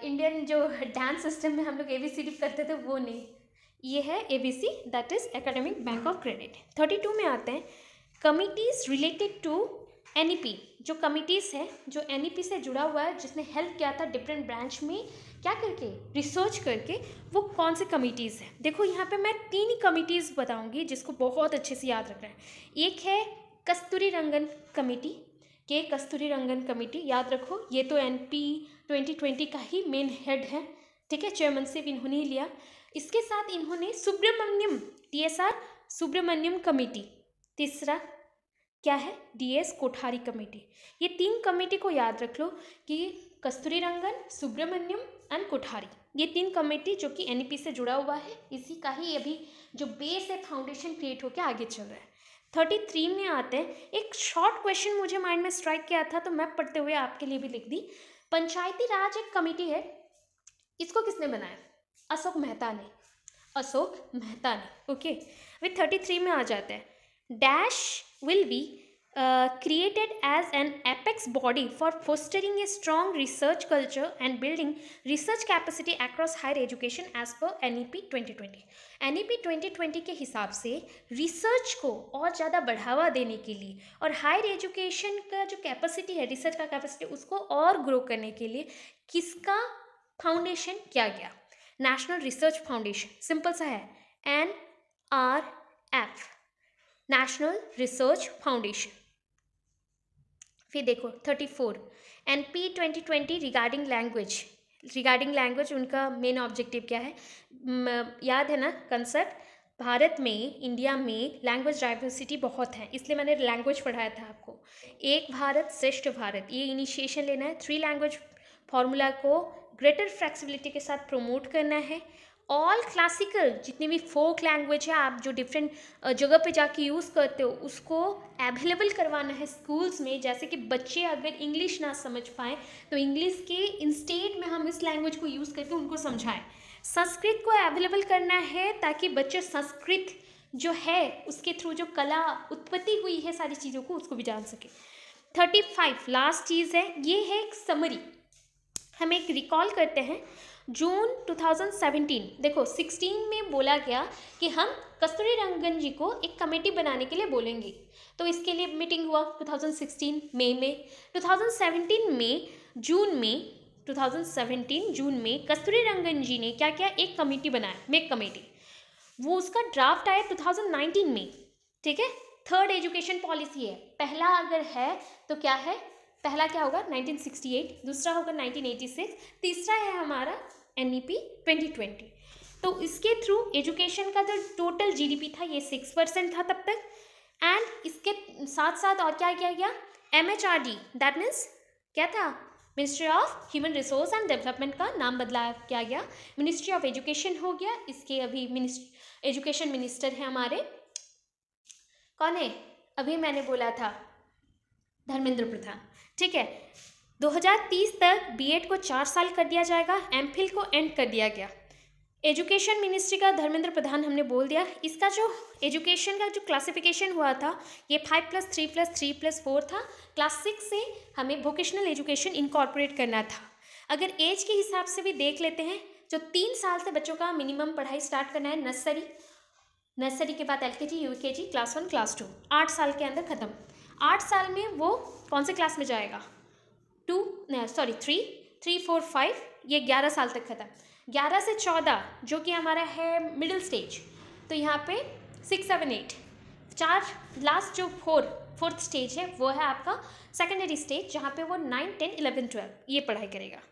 A: इंडियन जो डांस सिस्टम में हम लोग एबीसी करते थे वो नहीं, ये है ABC, that is academic bank of credit. 32 में आते हैं कमिटीज़ रिलेटेड टू एनईपी। जो कमिटीज़ है जो एनईपी से जुड़ा हुआ है, जिसने हेल्प किया था डिफरेंट ब्रांच में क्या करके, रिसर्च करके, वो कौन से कमिटीज़ हैं। देखो यहाँ पे मैं 3 कमिटीज़ बताऊंगी जिसको बहुत अच्छे से याद रखना है। एक है कस्तूरी रंगन कमेटी, के कस्तूरी रंगन कमेटी, याद रखो ये तो एनपी 2020 का ही मेन हेड है, ठीक है, चेयरमैनशिप इन्होंने ही लिया। इसके साथ इन्होंने सुब्रमण्यम, टीएसआर सुब्रमण्यम कमेटी, तीसरा क्या है, डीएस कोठारी कमेटी। ये 3 कमेटी को याद रख लो कि कस्तूरी रंगन, सुब्रमण्यम एंड कोठारी, ये 3 कमेटी जो कि एनईपी से जुड़ा हुआ है, इसी का ही अभी जो बेस है, फाउंडेशन क्रिएट होकर आगे चल रहा है। 33 में आते हैं, एक शॉर्ट क्वेश्चन मुझे माइंड में स्ट्राइक किया था तो मैं पढ़ते हुए आपके लिए भी लिख दी। पंचायती राज एक कमेटी है, इसको किसने बनाया? अशोक मेहता ने, अशोक मेहता ने, ओके। अभी 33 में आ जाते हैं, dash will be created as an apex body for fostering a strong research culture and building research capacity across higher education as per NEP 2020। NEP 2020 के हिसाब से रिसर्च को और ज़्यादा बढ़ावा देने के लिए और हायर एजुकेशन का जो कैपेसिटी है, रिसर्च का कैपेसिटी, उसको और ग्रो करने के लिए किसका फाउंडेशन किया गया? नेशनल रिसर्च फाउंडेशन, सिंपल सा है, NRF, नेशनल रिसर्च फाउंडेशन। फिर देखो 34 NP 2020 regarding language, regarding language उनका मेन ऑब्जेक्टिव क्या है? याद है ना कंसेप्ट, भारत में, इंडिया में लैंग्वेज डाइवर्सिटी बहुत है, इसलिए मैंने लैंग्वेज पढ़ाया था आपको। एक भारत श्रेष्ठ भारत, ये इनिशिएशन लेना है। 3 लैंग्वेज फार्मूला को ग्रेटर फ्लेक्सिबिलिटी के साथ प्रमोट करना है। ऑल क्लासिकल जितनी भी फोक लैंग्वेज है, आप जो डिफरेंट जगह पे जाके यूज़ करते हो, उसको अवेलेबल करवाना है स्कूल्स में। जैसे कि बच्चे अगर इंग्लिश ना समझ पाएँ तो इंग्लिश के इंस्टेड में हम इस लैंग्वेज को यूज़ करके उनको समझाएं। संस्कृत को अवेलेबल करना है ताकि बच्चे संस्कृत जो है उसके थ्रू जो कला उत्पत्ति हुई है सारी चीज़ों को, उसको भी जान सके। 35 लास्ट चीज़ है, ये है एक समरी। हम एक रिकॉल करते हैं जून 2017, देखो 16 में बोला गया कि हम कस्तूरी रंगन जी को एक कमेटी बनाने के लिए बोलेंगे, तो इसके लिए मीटिंग हुआ 2016 मई में। 2017 में जून में 2017 जून में कस्तूरी रंगन जी ने क्या किया, एक कमेटी बनाया, मेक कमेटी। वो उसका ड्राफ्ट आया 2019 में, ठीक है। 3rd एजुकेशन पॉलिसी है, पहला अगर है तो क्या है, पहला क्या होगा 1968, दूसरा होगा 1986, तीसरा है हमारा NEP 2020। तो इसके थ्रू एजुकेशन का जो टोटल GDP था ये 6% था तब तक। एंड इसके साथ साथ और क्या किया गया, MHRD, दैट मीन्स क्या था, ministry of human resource and development का नाम बदलाव किया गया, मिनिस्ट्री ऑफ एजुकेशन हो गया। इसके अभी एजुकेशन मिनिस्टर हैं हमारे, कौन है, अभी मैंने बोला था धर्मेंद्र प्रधान, ठीक है। 2030 तक बीएड को 4 साल कर दिया जाएगा, एमफिल को एंड कर दिया गया। एजुकेशन मिनिस्ट्री का धर्मेंद्र प्रधान हमने बोल दिया। इसका जो एजुकेशन का जो क्लासिफिकेशन हुआ था ये 5+3+3+4 था। क्लास 6 से हमें वोकेशनल एजुकेशन इनकॉर्पोरेट करना था। अगर एज के हिसाब से भी देख लेते हैं, जो 3 साल से बच्चों का मिनिमम पढ़ाई स्टार्ट करना है, नर्सरी के बाद LKG UKG क्लास 1 क्लास 2, 8 साल के अंदर ख़त्म। 8 साल में वो कौन से क्लास में जाएगा, 3, 4, 5, ये 11 साल तक ख़त्म। 11 से 14 जो कि हमारा है मिडिल स्टेज, तो यहाँ पे 6, 7, 8, 4 लास्ट जो 4th स्टेज है वो है आपका सेकेंडरी स्टेज, जहाँ पे वो 9, 10, 11, 12 ये पढ़ाई करेगा।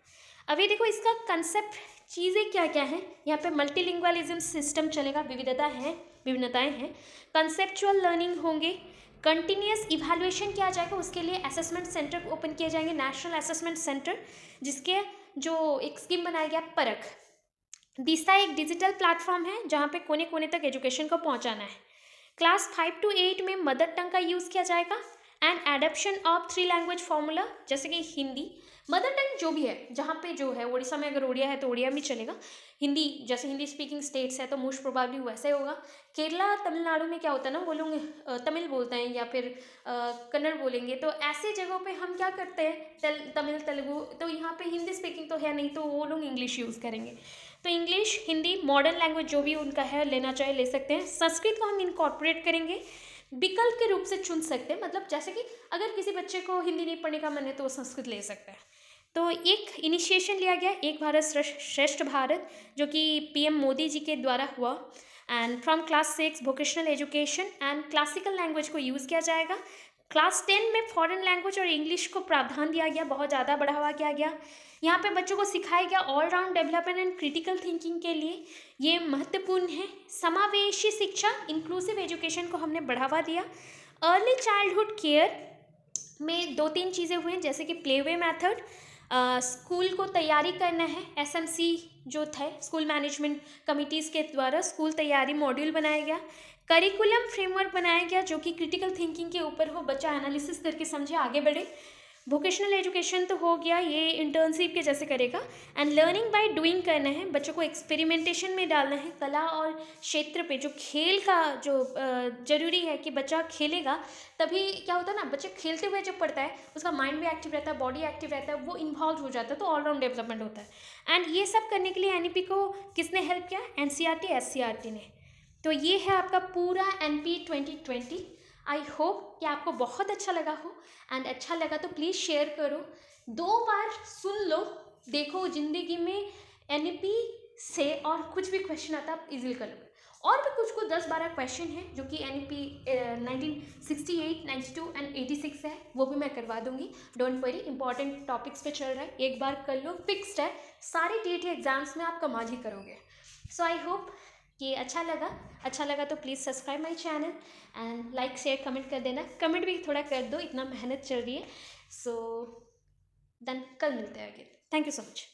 A: अभी देखो इसका कंसेप्ट चीज़ें क्या क्या हैं। यहाँ पे मल्टीलिंगुअलिज्म सिस्टम चलेगा, विभिन्नताएं हैं। कंसेप्चुअल लर्निंग होंगे, कंटिन्यूस इवैल्यूएशन किया जाएगा, उसके लिए असेसमेंट सेंटर ओपन किए जाएंगे, नेशनल असेसमेंट सेंटर, जिसके जो एक स्कीम बनाया गया परख। दिशा एक डिजिटल प्लेटफॉर्म है जहाँ पे कोने कोने तक एजुकेशन को पहुँचाना है। क्लास 5 to 8 में मदर टंग का यूज़ किया जाएगा and adaption of 3 language formula, जैसे कि हिंदी मदर टंग जो भी है, जहाँ पे जो है उड़ीसा में अगर उड़िया है तो उड़िया में चलेगा, हिंदी जैसे हिंदी स्पीकिंग स्टेट्स है तो मोस्ट प्रोबेबली वैसे होगा। केरला तमिलनाडु में क्या होता है ना, वो लोग तमिल बोलते हैं या फिर कन्नड़ बोलेंगे, तो ऐसे जगहों पे हम क्या करते हैं तमिल तेलुगु, तो यहाँ पे हिंदी स्पीकिंग तो है नहीं तो वो लोग इंग्लिश यूज़ करेंगे। तो इंग्लिश हिंदी मॉडर्न लैंग्वेज जो भी उनका है लेना चाहे ले सकते हैं। संस्कृत को हम इनकॉर्पोरेट करेंगे, विकल्प के रूप से चुन सकते हैं, मतलब जैसे कि अगर किसी बच्चे को हिंदी नहीं पढ़ने का मन है तो वो संस्कृत ले सकता है। तो एक इनिशिएशन लिया गया एक भारत श्रेष्ठ भारत, जो कि पीएम मोदी जी के द्वारा हुआ, and from class 6 vocational education and classical language को यूज़ किया जाएगा। क्लास 10 में फॉरेन लैंग्वेज और इंग्लिश को प्रावधान दिया गया, बहुत ज़्यादा बढ़ावा किया गया। यहाँ पे बच्चों को सिखाया गया all round development and critical thinking के लिए, ये महत्वपूर्ण है। समावेशी शिक्षा इंक्लूसिव एजुकेशन को हमने बढ़ावा दिया। अर्ली चाइल्डहुड केयर में 2-3 चीज़ें हुई हैं, जैसे कि प्लेवे मेथड, स्कूल को तैयारी करना है, एसएमसी जो थे स्कूल मैनेजमेंट कमिटीज़ के द्वारा स्कूल तैयारी मॉड्यूल बनाया गया। करिकुलम फ्रेमवर्क बनाया गया जो कि क्रिटिकल थिंकिंग के ऊपर हो, बच्चा एनालिसिस करके समझे आगे बढ़े। वोकेशनल एजुकेशन तो हो गया, ये इंटर्नशिप के जैसे करेगा। एंड लर्निंग बाय डूइंग करना है, बच्चों को एक्सपेरिमेंटेशन में डालना है। कला और क्षेत्र पे जो खेल का जो ज़रूरी है कि बच्चा खेलेगा, तभी क्या होता है ना, बच्चे खेलते हुए जब पढ़ता है उसका माइंड भी एक्टिव रहता है, बॉडी एक्टिव रहता है, वो इन्वॉल्व हो जाता है, तो ऑलराउंड डेवलपमेंट होता है। एंड ये सब करने के लिए एनईपी को किसने हेल्प किया, एनसीईआरटी एससीईआरटी ने। तो ये है आपका पूरा एनपी 2020। आई होप कि आपको बहुत अच्छा लगा हो, एंड अच्छा लगा तो प्लीज़ शेयर करो, 2 बार सुन लो, देखो ज़िंदगी में एनईपी से और कुछ भी क्वेश्चन आता आप इजीली कर लोगे। और भी कुछ 10-12 क्वेश्चन हैं जो कि एनईपी 1968, 92 एंड 86 है, वो भी मैं करवा दूंगी। डोंट वरी, इंपॉर्टेंट टॉपिक्स पे चल रहा है, एक बार कर लो, फिक्स्ड है, सारे टीटी एग्जाम्स में आप कमाल ही करोगे। सो आई होप कि अच्छा लगा तो please subscribe my channel and like share comment कर देना, कमेंट भी थोड़ा कर दो, इतना मेहनत चल रही है। सो देन कल मिलते हैं आगे। Thank you so much.